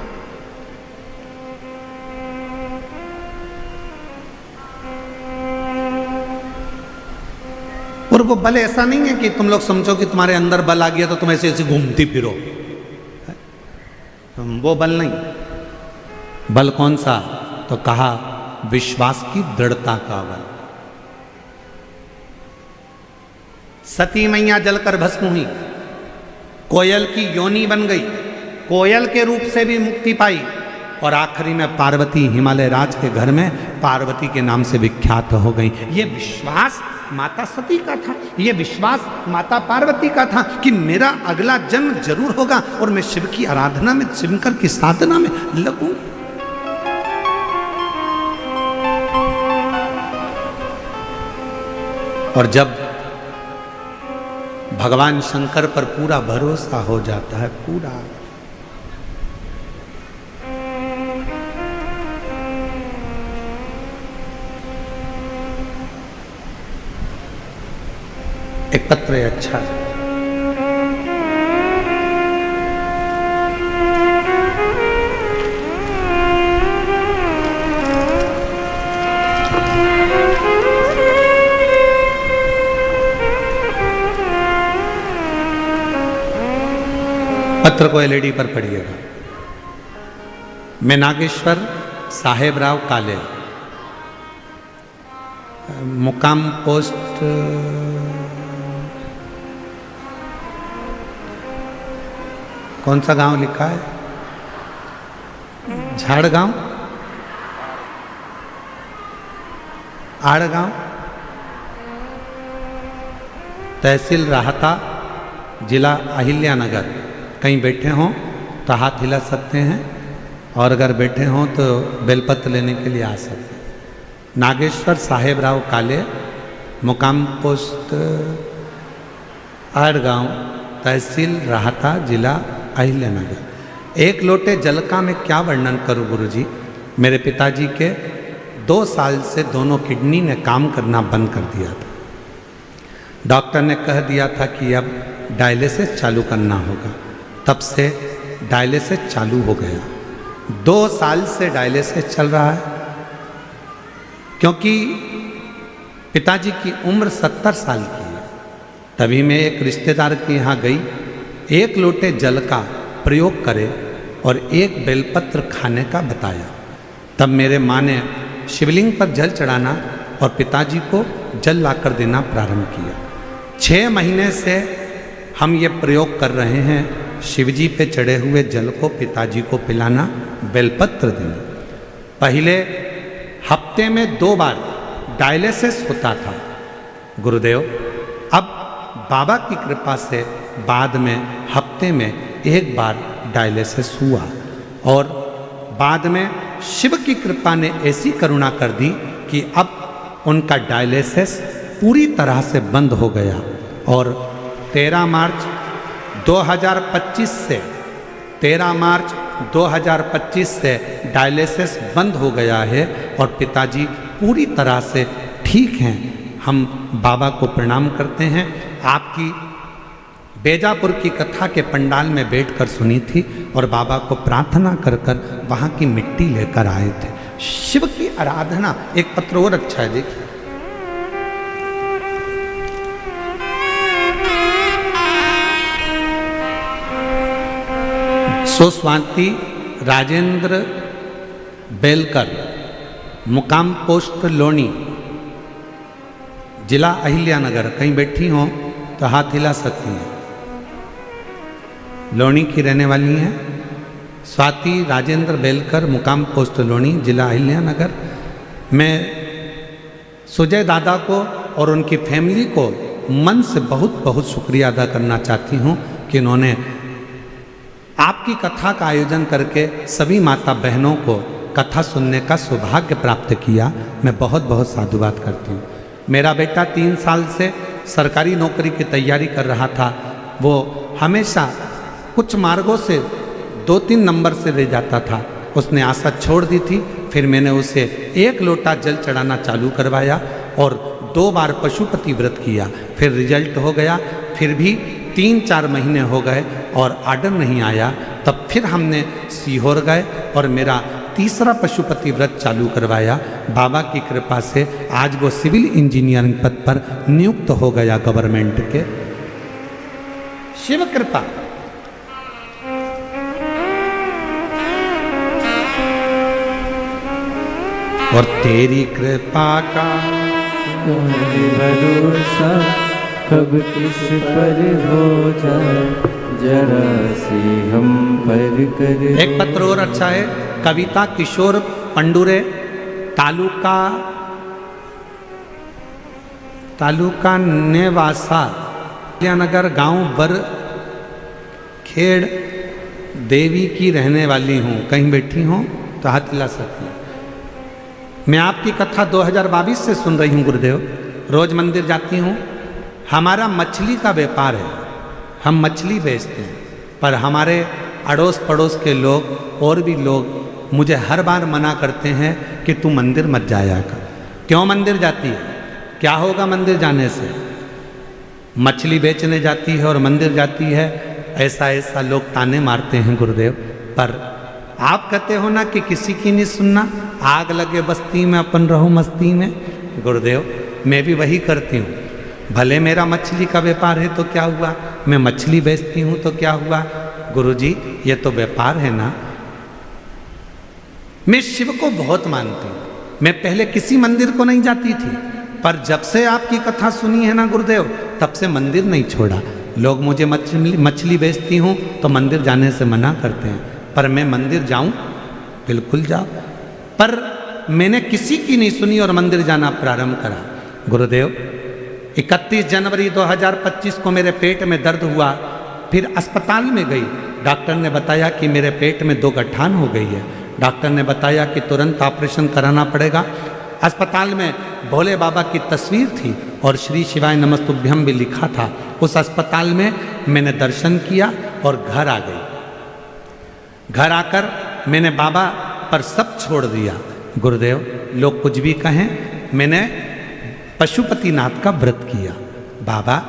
और वो बल ऐसा नहीं है कि तुम लोग समझो कि तुम्हारे अंदर बल आ गया तो तुम ऐसे ऐसे घूमती फिरो, वो बल नहीं। बल कौन सा? तो कहा विश्वास की दृढ़ता का बल। सती मैया जलकर भस्म हुई, कोयल की योनि बन गई, कोयल के रूप से भी मुक्ति पाई, और आखिरी में पार्वती हिमालय राज के घर में पार्वती के नाम से विख्यात हो गई। ये विश्वास माता सती का था, ये विश्वास माता पार्वती का था कि मेरा अगला जन्म जरूर होगा और मैं शिव की आराधना में, शंकर की साधना में लगूं। और जब भगवान शंकर पर पूरा भरोसा हो जाता है, पूरा, एक पत्र है अच्छा, पत्र को एलईडी पर पढ़िएगा। मैं नागेश्वर साहेब राव काले, मुकाम पोस्ट कौन सा गांव लिखा है? झाड़गांव, आड़गांव, तहसील राहता, जिला अहिल्यानगर। कहीं बैठे हों तो हाथ हिला सकते हैं, और अगर बैठे हों तो बेलपत्र लेने के लिए आ सकते हैं। नागेश्वर साहेब राव काले, मुकाम पोस्ट आड़गांव, तहसील राहता, जिला अहिल्यानगर। एक लोटे जल का मैं क्या वर्णन करूं गुरुजी। मेरे पिताजी के 2 साल से दोनों किडनी ने काम करना बंद कर दिया था। डॉक्टर ने कह दिया था कि अब डायलिसिस चालू करना होगा, तब से डायलिसिस चालू हो गया। 2 साल से डायलिसिस चल रहा है, क्योंकि पिताजी की उम्र 70 साल की है। तभी मैं एक रिश्तेदार के यहाँ गई, 1 लोटे जल का प्रयोग करे और 1 बेलपत्र खाने का बताया। तब मेरे माँ ने शिवलिंग पर जल चढ़ाना और पिताजी को जल लाकर देना प्रारंभ किया। 6 महीने से हम ये प्रयोग कर रहे हैं, शिवजी पे चढ़े हुए जल को पिताजी को पिलाना, बेलपत्र देना। पहले हफ्ते में 2 बार डायलिसिस होता था गुरुदेव, अब बाबा की कृपा से बाद में हफ्ते में 1 बार डायलिसिस हुआ और बाद में शिव की कृपा ने ऐसी करुणा कर दी कि अब उनका डायलिसिस पूरी तरह से बंद हो गया और 13 मार्च 2025 से डायलिसिस बंद हो गया है और पिताजी पूरी तरह से ठीक हैं। हम बाबा को प्रणाम करते हैं। आपकी बेजापुर की कथा के पंडाल में बैठकर सुनी थी और बाबा को प्रार्थना कर कर वहाँ की मिट्टी लेकर आए थे। शिव की आराधना। एक पत्र और अच्छा है, देखिए। स्वाति राजेंद्र बेलकर, मुकाम पोस्ट लोनी, जिला अहिल्यानगर। कहीं बैठी हो तो हाथ हिला सकती हैं। लोनी की रहने वाली हैं स्वाति राजेंद्र बेलकर, मुकाम पोस्ट लोनी, जिला अहिल्यानगर। मैं सुजय दादा को और उनकी फैमिली को मन से बहुत बहुत शुक्रिया अदा करना चाहती हूँ कि उन्होंने आपकी कथा का आयोजन करके सभी माता बहनों को कथा सुनने का सौभाग्य प्राप्त किया। मैं बहुत बहुत साधुवाद करती हूँ। मेरा बेटा 3 साल से सरकारी नौकरी की तैयारी कर रहा था। वो हमेशा कुछ मार्गों से 2-3 नंबर से ले जाता था। उसने आशा छोड़ दी थी। फिर मैंने उसे 1 लोटा जल चढ़ाना चालू करवाया और 2 बार पशुपति व्रत किया। फिर रिजल्ट हो गया। फिर भी 3-4 महीने हो गए और आर्डर नहीं आया। तब फिर हमने सीहोर गए और मेरा तीसरा पशुपति व्रत चालू करवाया। बाबा की कृपा से आज वो सिविल इंजीनियरिंग पद पर नियुक्त हो गया गवर्नमेंट के। शिव कृपा। और तेरी कृपा का भरोसा कब किस पर हो जाए, जरा सी हम पर कर। एक पत्र और अच्छा है। कविता किशोर पंडुरे, तालुका नेवासा, नगर, गांव बरखेड़ देवी की रहने वाली हूँ। कहीं बैठी हूँ तो हाथ हिला सकती हैं। मैं आपकी कथा 2022 से सुन रही हूँ गुरुदेव। रोज मंदिर जाती हूँ। हमारा मछली का व्यापार है। हम मछली बेचते हैं, पर हमारे अड़ोस पड़ोस के लोग और भी लोग मुझे हर बार मना करते हैं कि तू मंदिर मत जाया कर। क्यों मंदिर जाती है? क्या होगा मंदिर जाने से? मछली बेचने जाती है और मंदिर जाती है, ऐसा लोग ताने मारते हैं गुरुदेव। पर आप कहते हो ना कि किसी की नहीं सुनना, आग लगे बस्ती में अपन रहूं मस्ती में। गुरुदेव मैं भी वही करती हूँ। भले मेरा मछली का व्यापार है तो क्या हुआ, मैं मछली बेचती हूँ तो क्या हुआ। गुरुजी ये तो व्यापार है ना। मैं शिव को बहुत मानती हूँ। मैं पहले किसी मंदिर को नहीं जाती थी, पर जब से आपकी कथा सुनी है ना गुरुदेव, तब से मंदिर नहीं छोड़ा। लोग मुझे मछली बेचती हूँ तो मंदिर जाने से मना करते हैं, पर मैं मंदिर जाऊँ, बिल्कुल जाओ। पर मैंने किसी की नहीं सुनी और मंदिर जाना प्रारंभ करा। गुरुदेव 31 जनवरी 2025 को मेरे पेट में दर्द हुआ। फिर अस्पताल में गई। डॉक्टर ने बताया कि मेरे पेट में 2 गठान हो गई है। डॉक्टर ने बताया कि तुरंत ऑपरेशन कराना पड़ेगा। अस्पताल में भोले बाबा की तस्वीर थी और श्री शिवाय नमस्तुभ्यम भी लिखा था। उस अस्पताल में मैंने दर्शन किया और घर आ गई। घर आकर मैंने बाबा पर सब छोड़ दिया। गुरुदेव लोग कुछ भी कहें, मैंने पशुपतिनाथ का व्रत किया। बाबा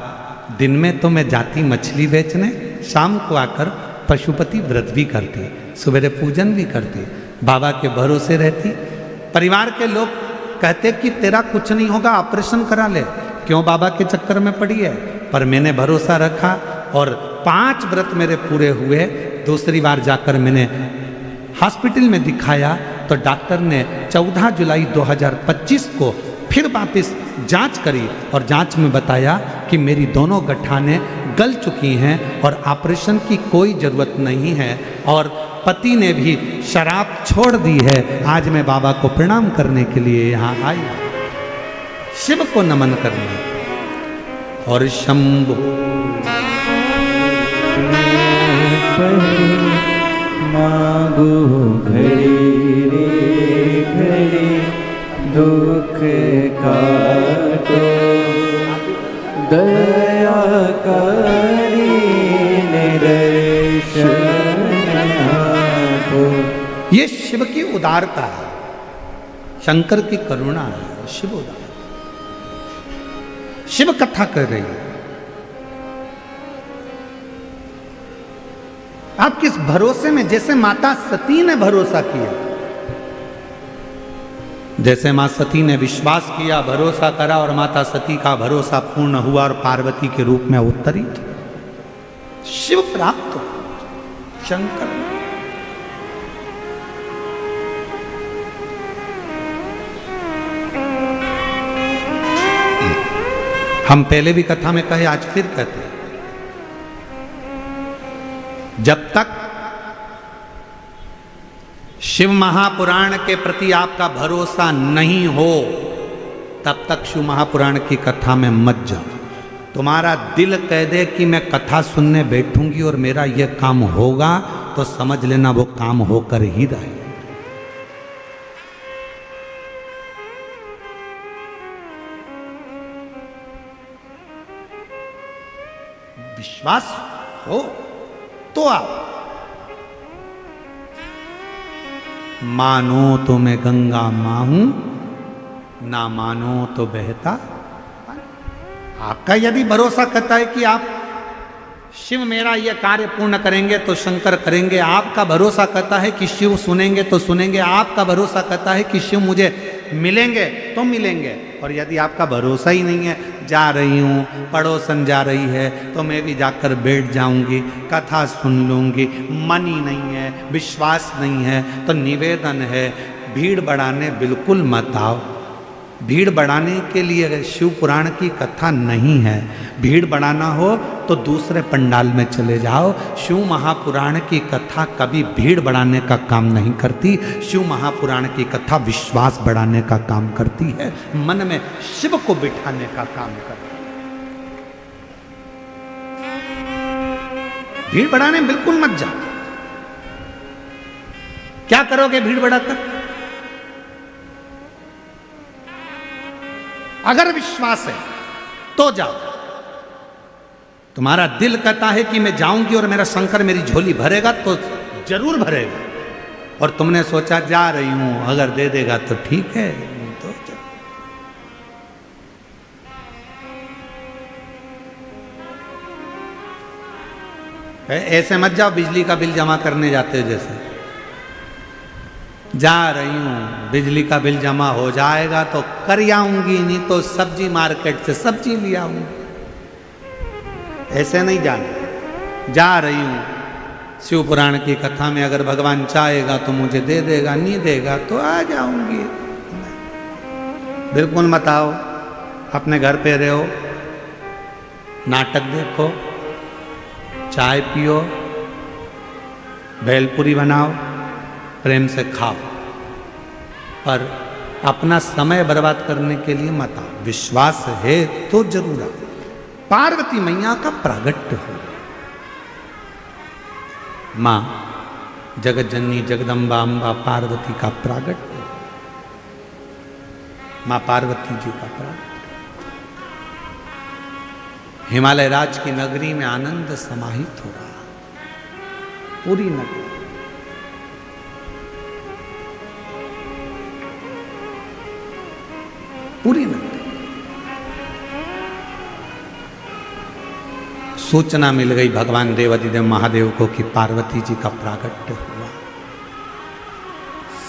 दिन में तो मैं जाती मछली बेचने, शाम को आकर पशुपति व्रत भी करती, सवेरे पूजन भी करती, बाबा के भरोसे रहती। परिवार के लोग कहते कि तेरा कुछ नहीं होगा, ऑपरेशन करा ले, क्यों बाबा के चक्कर में पड़ी है। पर मैंने भरोसा रखा और 5 व्रत मेरे पूरे हुए। दूसरी बार जाकर मैंने हॉस्पिटल में दिखाया तो डॉक्टर ने 14 जुलाई 2025 को फिर वापस जांच करी और जांच में बताया कि मेरी दोनों गठानें गल चुकी हैं और ऑपरेशन की कोई ज़रूरत नहीं है। और पति ने भी शराब छोड़ दी है। आज मैं बाबा को प्रणाम करने के लिए यहाँ आई, शिव को नमन करने। और शंभो मांगो घड़ी रे घड़ी दुख काटो दया करी निदर्शन आपो। ये शिव की उदारता है, शंकर की करुणा है, शिव उदार, शिव कथा कर रही है। आप किस भरोसे में, जैसे माता सती ने भरोसा किया, जैसे मां सती ने विश्वास किया, भरोसा करा और माता सती का भरोसा पूर्ण हुआ और पार्वती के रूप में अवतरित शिव प्राप्त हो, शंकर। हम पहले भी कथा में कहे, आज फिर कहते हैं, जब तक शिव महापुराण के प्रति आपका भरोसा नहीं हो तब तक शिव महापुराण की कथा में मत जाओ। तुम्हारा दिल कह दे कि मैं कथा सुनने बैठूंगी और मेरा यह काम होगा, तो समझ लेना वो काम होकर ही रहेगा। विश्वास हो तो आप मानो तो मैं गंगा मां हूं, ना मानो तो बहता। आपका यदि भरोसा करता है कि आप शिव मेरा यह कार्य पूर्ण करेंगे तो शंकर करेंगे, आपका भरोसा करता है कि शिव सुनेंगे तो सुनेंगे, आपका भरोसा करता है कि शिव मुझे मिलेंगे तो मिलेंगे। और यदि आपका भरोसा ही नहीं है, जा रही हूँ, पड़ोसन जा रही है तो मैं भी जाकर बैठ जाऊंगी, कथा सुन लूंगी, मन ही नहीं है, विश्वास नहीं है, तो निवेदन है, भीड़ बढ़ाने बिल्कुल मत आओ। भीड़ बढ़ाने के लिए शिव पुराण की कथा नहीं है। भीड़ बढ़ाना हो तो दूसरे पंडाल में चले जाओ। शिव महापुराण की कथा कभी भीड़ बढ़ाने का काम नहीं करती। शिव महापुराण की कथा विश्वास बढ़ाने का काम करती है, मन में शिव को बिठाने का काम करती है। भीड़ बढ़ाने बिल्कुल मत जाओ। क्या करोगे भीड़ बढ़ाकर? अगर विश्वास है तो जाओ। तुम्हारा दिल कहता है कि मैं जाऊंगी और मेरा शंकर मेरी झोली भरेगा, तो जरूर भरेगा। और तुमने सोचा जा रही हूं, अगर दे देगा तो ठीक है, तो ऐसे मत जाओ बिजली का बिल जमा करने जाते हो जैसे। जा रही हूँ, बिजली का बिल जमा हो जाएगा तो कर आऊंगी, नहीं तो सब्जी मार्केट से सब्जी ले आऊंगी। ऐसे नहीं जाना। जा रही हूँ, शिव पुराण की कथा में अगर भगवान चाहेगा तो मुझे दे देगा, नहीं देगा तो आ जाऊंगी। बिल्कुल मत आओ। अपने घर पे रहो, नाटक देखो, चाय पियो, भेलपुरी बनाओ, प्रेम से खाओ, पर अपना समय बर्बाद करने के लिए मत आओ। विश्वास है तो जरूर आओ। पार्वती मैया का प्रागट्य हो, मां जगत जननी जगदम्बा अम्बा पार्वती का प्रागट्य, मां पार्वती जी का प्रागट्य। हिमालय राज की नगरी में आनंद समाहित हो रहा, पूरी नगरी। पूरी नगरी सूचना मिल गई भगवान देवाधिदेव महादेव को कि पार्वती जी का प्रागट्य हुआ।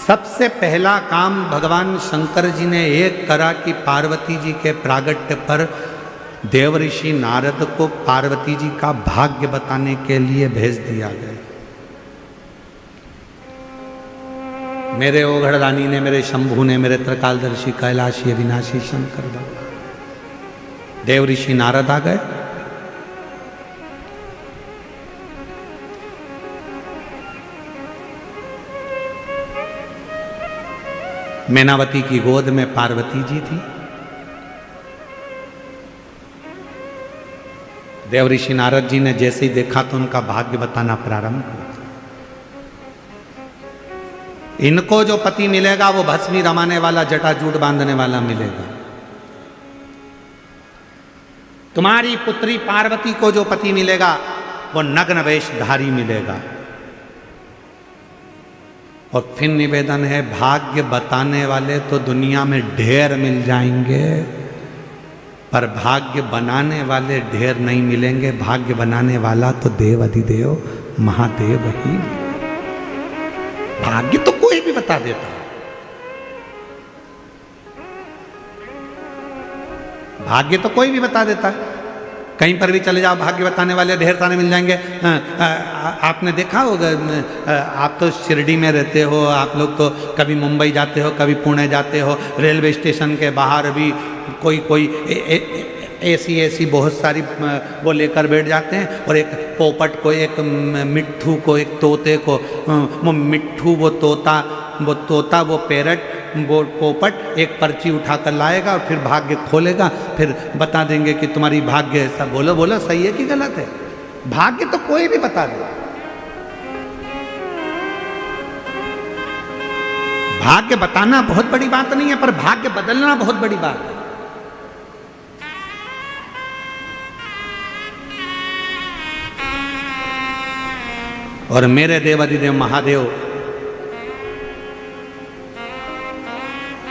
सबसे पहला काम भगवान शंकर जी ने एक करा कि पार्वती जी के प्रागट्य पर देव ऋषि नारद को पार्वती जी का भाग्य बताने के लिए भेज दिया गया। मेरे ओघड़दानी ने, मेरे शंभू ने, मेरे त्रिकालदर्शी कैलाशी अविनाशी शंकर भगवान देव ऋषि नारद आ गए। मैनावती की गोद में पार्वती जी थी। देव ऋषि नारद जी ने जैसे ही देखा तो उनका भाग्य बताना प्रारंभ किया। इनको जो पति मिलेगा वो भस्मी रमाने वाला, जटाजूट बांधने वाला मिलेगा। तुम्हारी पुत्री पार्वती को जो पति मिलेगा वो नग्न वेशधारी मिलेगा। और फिर निवेदन है, भाग्य बताने वाले तो दुनिया में ढेर मिल जाएंगे, पर भाग्य बनाने वाले ढेर नहीं मिलेंगे। भाग्य बनाने वाला तो देव अधिदेव महादेव ही। भाग्य तो कोई भी बता देता है, भाग्य तो कोई भी बता देता है। कहीं पर भी चले जाओ, भाग्य बताने वाले ढेर सारे मिल जाएंगे। आपने देखा होगा, आप तो शिरडी में रहते हो, आप लोग तो कभी मुंबई जाते हो, कभी पुणे जाते हो, रेलवे स्टेशन के बाहर भी कोई ऐसी बहुत सारी वो लेकर बैठ जाते हैं। और एक पोपट को, एक मिट्ठू को, एक तोते को, वो मिट्ठू, वो तोता, वो पैरट, वो पोपट एक पर्ची उठाकर लाएगा और फिर भाग्य खोलेगा, फिर बता देंगे कि तुम्हारी भाग्य ऐसा। बोलो बोलो, सही है कि गलत है? भाग्य तो कोई भी बता दे। भाग्य बताना बहुत बड़ी बात नहीं है, पर भाग्य बदलना बहुत बड़ी बात है। और मेरे देवाधिदेव महादेव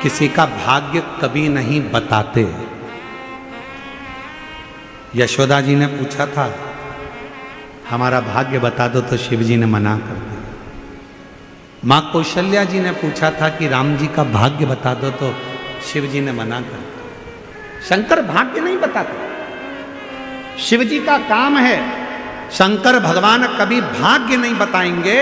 किसी का भाग्य कभी नहीं बताते। यशोदा जी ने पूछा था, हमारा भाग्य बता दो, तो शिव जी ने मना कर दिया। मां कौशल्या जी ने पूछा था कि राम जी का भाग्य बता दो, तो शिव जी ने मना कर दिया। शंकर भाग्य नहीं बताते, शिव जी का काम है। शंकर भगवान कभी भाग्य नहीं बताएंगे।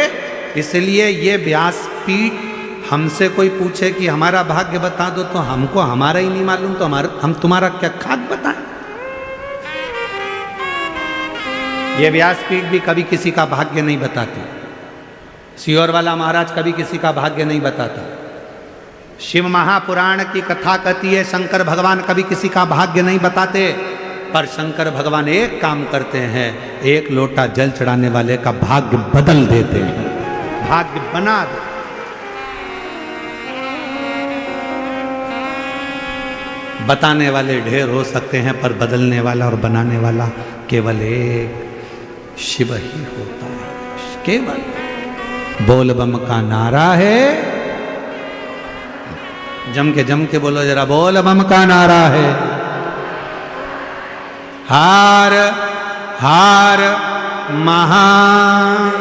इसलिए ये व्यासपीठ हमसे कोई पूछे कि हमारा भाग्य बता दो, तो हमको हमारा ही नहीं मालूम, तो हम तुम्हारा क्या खाक बताएं? ये व्यासपीठ भी कभी किसी का भाग्य नहीं बताती। सियोर वाला महाराज कभी किसी का भाग्य नहीं बताता। शिव महापुराण की कथा कहती है, शंकर भगवान कभी किसी का भाग्य नहीं बताते, पर शंकर भगवान एक काम करते हैं, एक लोटा जल चढ़ाने वाले का भाग्य बदल देते हैं, भाग्य बना दे। बताने वाले ढेर हो सकते हैं, पर बदलने वाला और बनाने वाला केवल एक शिव ही होता है। केवल बोल बम का नारा है। जम के बोलो जरा, बोल बम का नारा है। हार हार महान।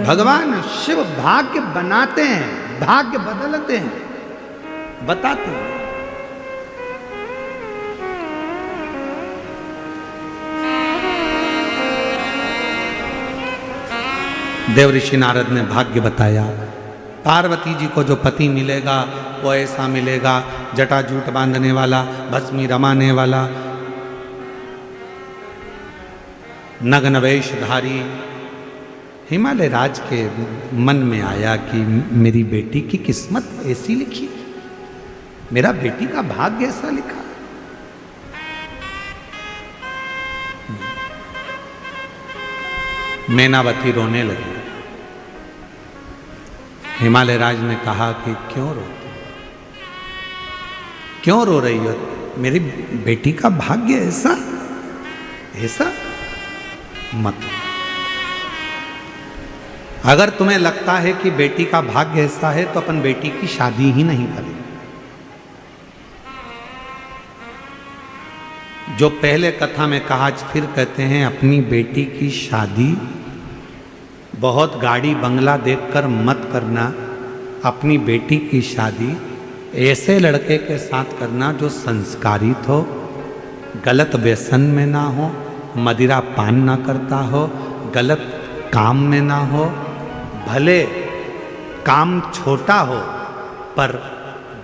भगवान शिव भाग्य बनाते हैं, भाग्य बदलते हैं, बताते हैं। देव ऋषि नारद ने भाग्य बताया। पार्वती जी को जो पति मिलेगा वो ऐसा मिलेगा, जटाजूट बांधने वाला, भस्मी रमाने वाला, नग्न वेशधारी। हिमालय राज के मन में आया कि मेरी बेटी की किस्मत ऐसी लिखी, मेरा बेटी का भाग्य ऐसा लिखा। मैनावती रोने लगी। हिमालय राज ने कहा कि क्यों रोते, क्यों रो रही हो? मेरी बेटी का भाग्य ऐसा ऐसा मत। अगर तुम्हें लगता है कि बेटी का भाग्य ऐसा है, तो अपन बेटी की शादी ही नहीं करें। जो पहले कथा में कहा, फिर कहते हैं, अपनी बेटी की शादी बहुत गाड़ी बंगला देखकर मत करना। अपनी बेटी की शादी ऐसे लड़के के साथ करना जो संस्कारित हो, गलत व्यसन में ना हो, मदिरा पान ना करता हो, गलत काम में ना हो। भले काम छोटा हो पर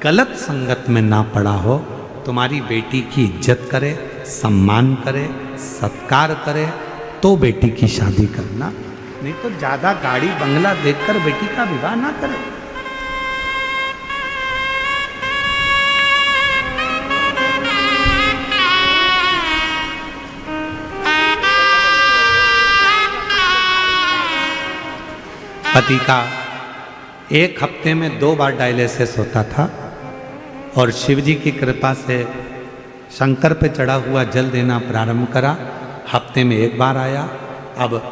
गलत संगत में ना पड़ा हो। तुम्हारी बेटी की इज्जत करे, सम्मान करे, सत्कार करे, तो बेटी की शादी करना। नहीं तो ज्यादा गाड़ी बंगला देखकर बेटी का विवाह ना करे। पति का एक हफ्ते में 2 बार डायलिसिस होता था और शिव जी की कृपा से शंकर पे चढ़ा हुआ जल देना प्रारंभ करा। हफ्ते में 1 बार आया। अब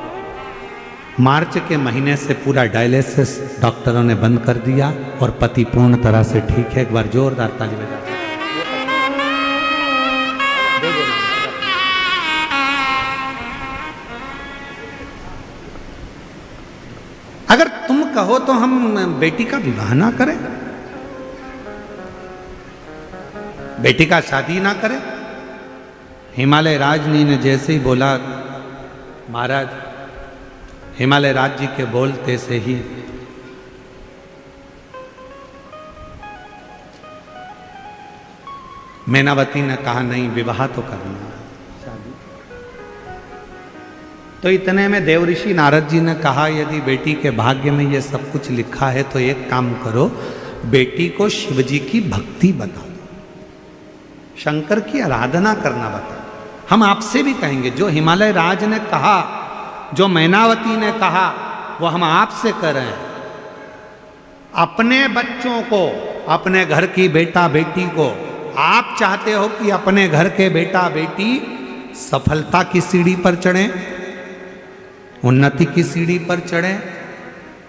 मार्च के महीने से पूरा डायलिसिस डॉक्टरों ने बंद कर दिया और पति पूर्ण तरह से ठीक है। एक बार जोरदार ताली बजा। अगर तुम कहो तो हम बेटी का विवाह ना करें, बेटी का शादी ना करें। हिमालय राजनी ने जैसे ही बोला, महाराज हिमालय राज जी के बोलते से ही मैनावती ने कहा नहीं, विवाह तो करना है, शादी। तो इतने में देवऋषि नारद जी ने कहा यदि बेटी के भाग्य में ये सब कुछ लिखा है तो एक काम करो, बेटी को शिव जी की भक्ति बता दो, शंकर की आराधना करना बता दो। हम आपसे भी कहेंगे, जो हिमालय राज ने कहा, जो मैनावती ने कहा, वो हम आपसे कर रहे हैं। अपने बच्चों को, अपने घर की बेटा बेटी को आप चाहते हो कि अपने घर के बेटा बेटी सफलता की सीढ़ी पर चढ़े, उन्नति की सीढ़ी पर चढ़े,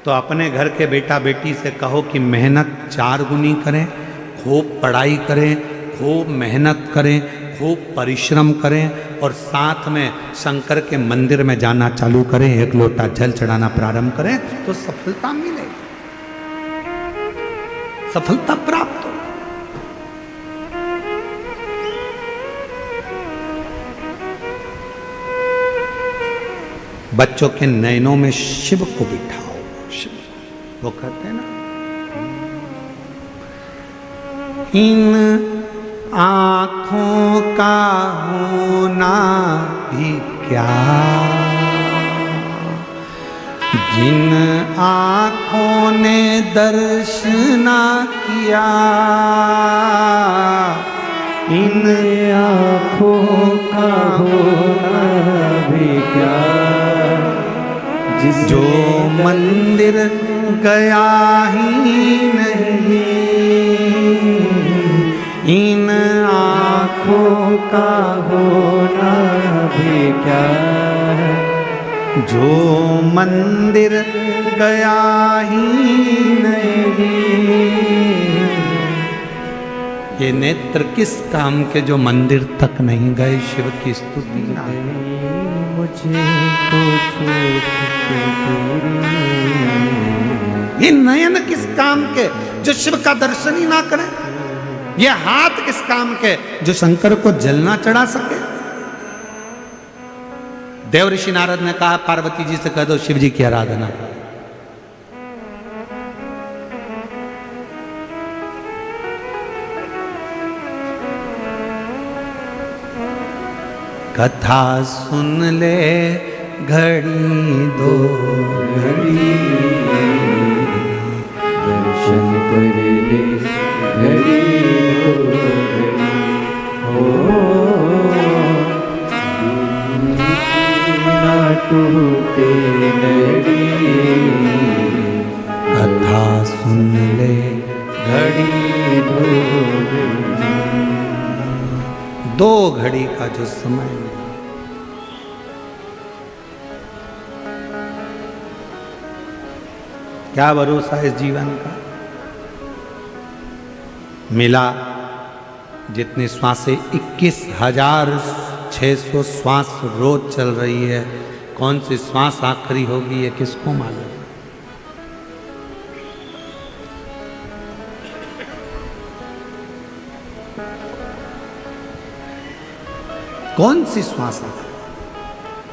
तो अपने घर के बेटा बेटी से कहो कि मेहनत 4 गुनी करें, खूब पढ़ाई करें, खूब मेहनत करें, खूब परिश्रम करें और साथ में शंकर के मंदिर में जाना चालू करें, 1 लोटा जल चढ़ाना प्रारंभ करें, तो सफलता मिलेगी, सफलता प्राप्त हो। बच्चों के नयनों में शिव को बिठाओ, शिव, वो कहते हैं ना, इन आँखों का होना भी क्या, जिन आँखों ने दर्शना किया, इन आँखों का होना भी क्या, जो मंदिर गया ही नहीं, इन आँखों का होना भी क्या, जो मंदिर गया ही नहीं। ये नेत्र किस काम के जो मंदिर तक नहीं गए, शिव की स्तुति ना मुझे को ये नयन किस काम के जो शिव का दर्शन ही ना करें, ये हाथ किस काम के जो शंकर को जल ना चढ़ा सके। देवऋषि नारद ने कहा पार्वती जी से कह दो शिव जी की आराधना। कथा सुन ले घड़ी 2 घड़ी, दर्शन कर ले घड़ी 2 घड़ी, हो ना टूटे लड़ी, कथा सुन ले घड़ी 2 घड़ी का जो समय मिला, क्या भरोसा इस जीवन का। मिला जितनी श्वासें 21,600 श्वास रोज चल रही है, कौन सी श्वास आखिरी होगी ये किसको मालूम। कौन सी श्वास आखिरी।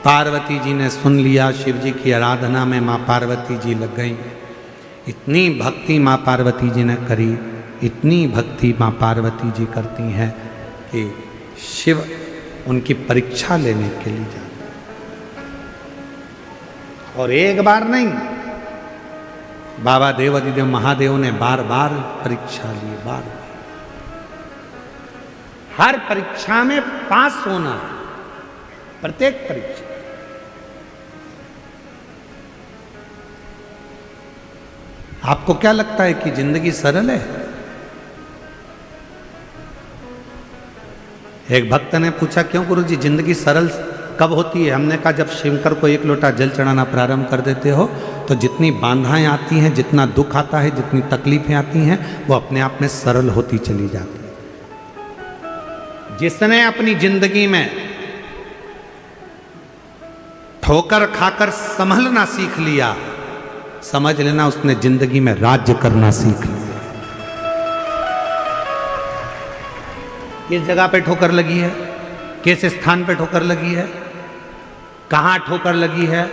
पार्वती जी ने सुन लिया, शिव जी की आराधना में माँ पार्वती जी लग गई। इतनी भक्ति माँ पार्वती जी ने करी, इतनी भक्ति माँ पार्वती जी करती हैं कि शिव उनकी परीक्षा लेने के लिए जाते। और एक बार नहीं, बाबा देवाधिदेव महादेव ने बार बार परीक्षा ली, बार बार। हर परीक्षा में पास होना, प्रत्येक परीक्षा। आपको क्या लगता है कि जिंदगी सरल है? एक भक्त ने पूछा, क्यों गुरुजी जिंदगी सरल कब होती है? हमने कहा, जब शंकर को एक लोटा जल चढ़ाना प्रारंभ कर देते हो तो जितनी बाधाएं आती हैं, जितना दुख आता है, जितनी तकलीफें आती हैं, वो अपने आप में सरल होती चली जाती है। जिसने अपनी जिंदगी में ठोकर खाकर संभलना सीख लिया, समझ लेना उसने जिंदगी में राज्य करना सीख लिया। किस जगह पे ठोकर लगी है, किस स्थान पे ठोकर लगी है, कहाँ ठोकर लगी है?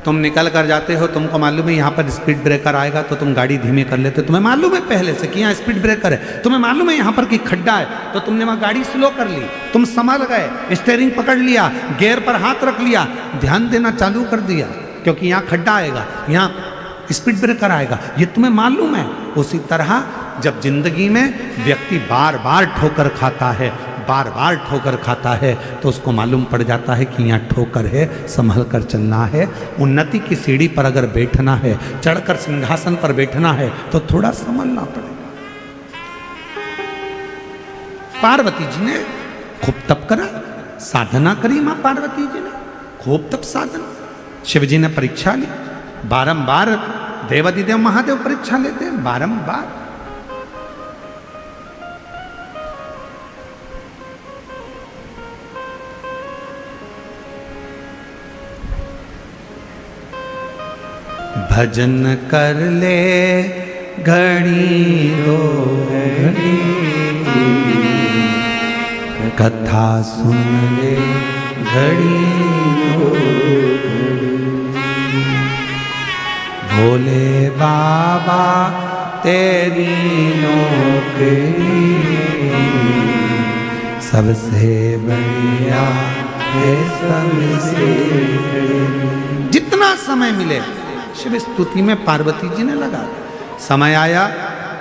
तुम निकल कर जाते हो, तुमको मालूम है यहाँ पर स्पीड ब्रेकर आएगा तो तुम गाड़ी धीमी कर लेते हो। तुम्हें मालूम है पहले से कि यहाँ स्पीड ब्रेकर है, तुम्हें मालूम है यहाँ पर कि खड्डा है, तो तुमने वहाँ गाड़ी स्लो कर ली, तुम संभल गए, स्टीयरिंग पकड़ लिया, गियर पर हाथ रख लिया, ध्यान देना चालू कर दिया, क्योंकि यहाँ खड्डा आएगा, यहाँ स्पीड ब्रेकर आएगा, ये तुम्हें मालूम है। उसी तरह जब जिंदगी में व्यक्ति बार बार ठोकर खाता है, बार बार ठोकर खाता है, तो उसको मालूम पड़ जाता है कि यहाँ ठोकर है, संभल कर चलना है। उन्नति की सीढ़ी पर अगर बैठना है, चढ़कर सिंहासन पर बैठना है, तो थोड़ा संभलना पड़ेगा। पार्वती जी ने खूब तप करा, साधना करी, मां पार्वती जी ने खूब तप साधना। शिव जी ने परीक्षा ली, बारंबार देवादिदेव महादेव परीक्षा लेते हैं, बारंबार। भजन कर ले घड़ी दो घड़ी, कथा सुन ले घड़ी दो घड़ी, भोले बाबा तेरी नौकरी सबसे बढ़िया है, सबसे जितना समय मिले शिव स्तुति में पार्वती जी ने लगा। समय आया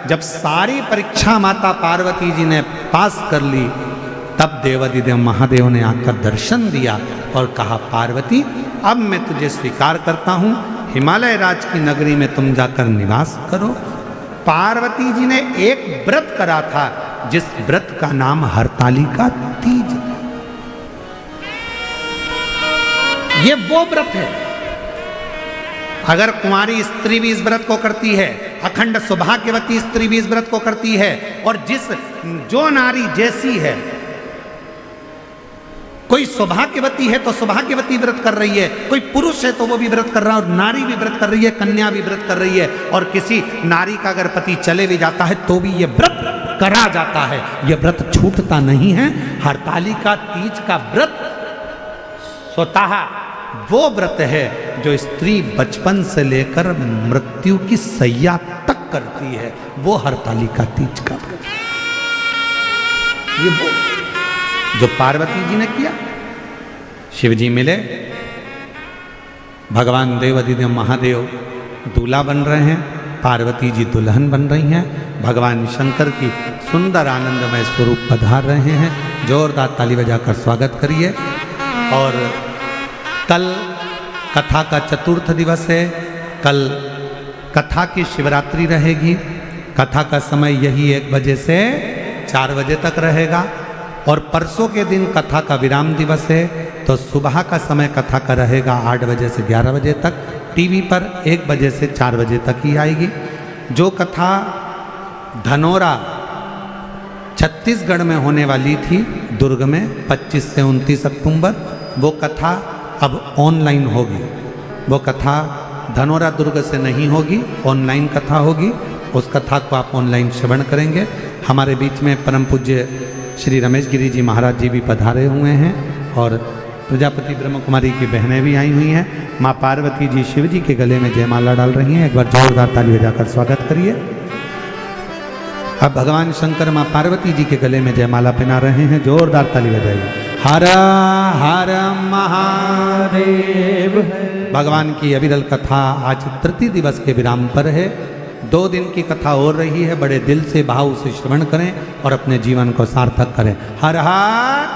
जब सारी परीक्षा माता पार्वती जी ने पास कर ली, तब देवादिदेव महादेव ने आकर दर्शन दिया और कहा, पार्वती अब मैं तुझे स्वीकार करता हूँ, हिमालय राज की नगरी में तुम जाकर निवास करो। पार्वती जी ने एक व्रत करा था, जिस व्रत का नाम हरतालिका तीज था। ये वो व्रत है, अगर कुंवारी स्त्री भी इस व्रत को करती है, अखंड सौभाग्यवती स्त्री भी इस व्रत को करती है, और जो नारी जैसी है, कोई सौभाग्यवती है तो सौभाग्यवती व्रत कर रही है, कोई पुरुष है तो वो भी व्रत कर रहा है, और नारी भी व्रत कर रही है, कन्या भी व्रत कर रही है, और किसी नारी का अगर पति चले भी जाता है तो भी ये व्रत करा जाता है, ये व्रत छूटता नहीं है। हरतालिका तीज का व्रत स्वतः वो व्रत है जो स्त्री बचपन से लेकर मृत्यु की सैया तक करती है, वो हरतालिका तीज का व्रत। ये वो जो पार्वती जी ने किया। शिव जी मिले, भगवान देवादिदेव महादेव दूल्हा बन रहे हैं, पार्वती जी दुल्हन बन रही हैं, भगवान शंकर की सुंदर आनंदमय स्वरूप पधार रहे हैं। जोरदार ताली बजाकर स्वागत करिए। और कल कथा का चतुर्थ दिवस है, कल कथा की शिवरात्रि रहेगी। कथा का समय यही 1 बजे से 4 बजे तक रहेगा, और परसों के दिन कथा का विराम दिवस है, तो सुबह का समय कथा का रहेगा 8 बजे से 11 बजे तक, टीवी पर 1 बजे से 4 बजे तक ही आएगी। जो कथा धनोरा छत्तीसगढ़ में होने वाली थी, दुर्ग में 25 से 29 अक्टूबर, वो कथा अब ऑनलाइन होगी। वो कथा धनोरा दुर्ग से नहीं होगी, ऑनलाइन कथा होगी। उस कथा को आप ऑनलाइन श्रवण करेंगे। हमारे बीच में परम पूज्य श्री रमेश गिरी जी महाराज जी भी पधारे हुए हैं, और प्रजापति ब्रह्म कुमारी की बहनें भी आई हुई हैं। माँ पार्वती जी शिव जी के गले में जयमाला डाल रही हैं। एक बार जोरदार ताली बजाकर स्वागत करिए। अब भगवान शंकर माँ पार्वती जी के गले में जयमाला पहना रहे हैं, जोरदार ताली बजाइए। हर हर महादेव। भगवान की अविरल कथा आज तृतीय दिवस के विराम पर है। 2 दिन की कथा हो रही है, बड़े दिल से भाव से श्रवण करें और अपने जीवन को सार्थक करें। हर हर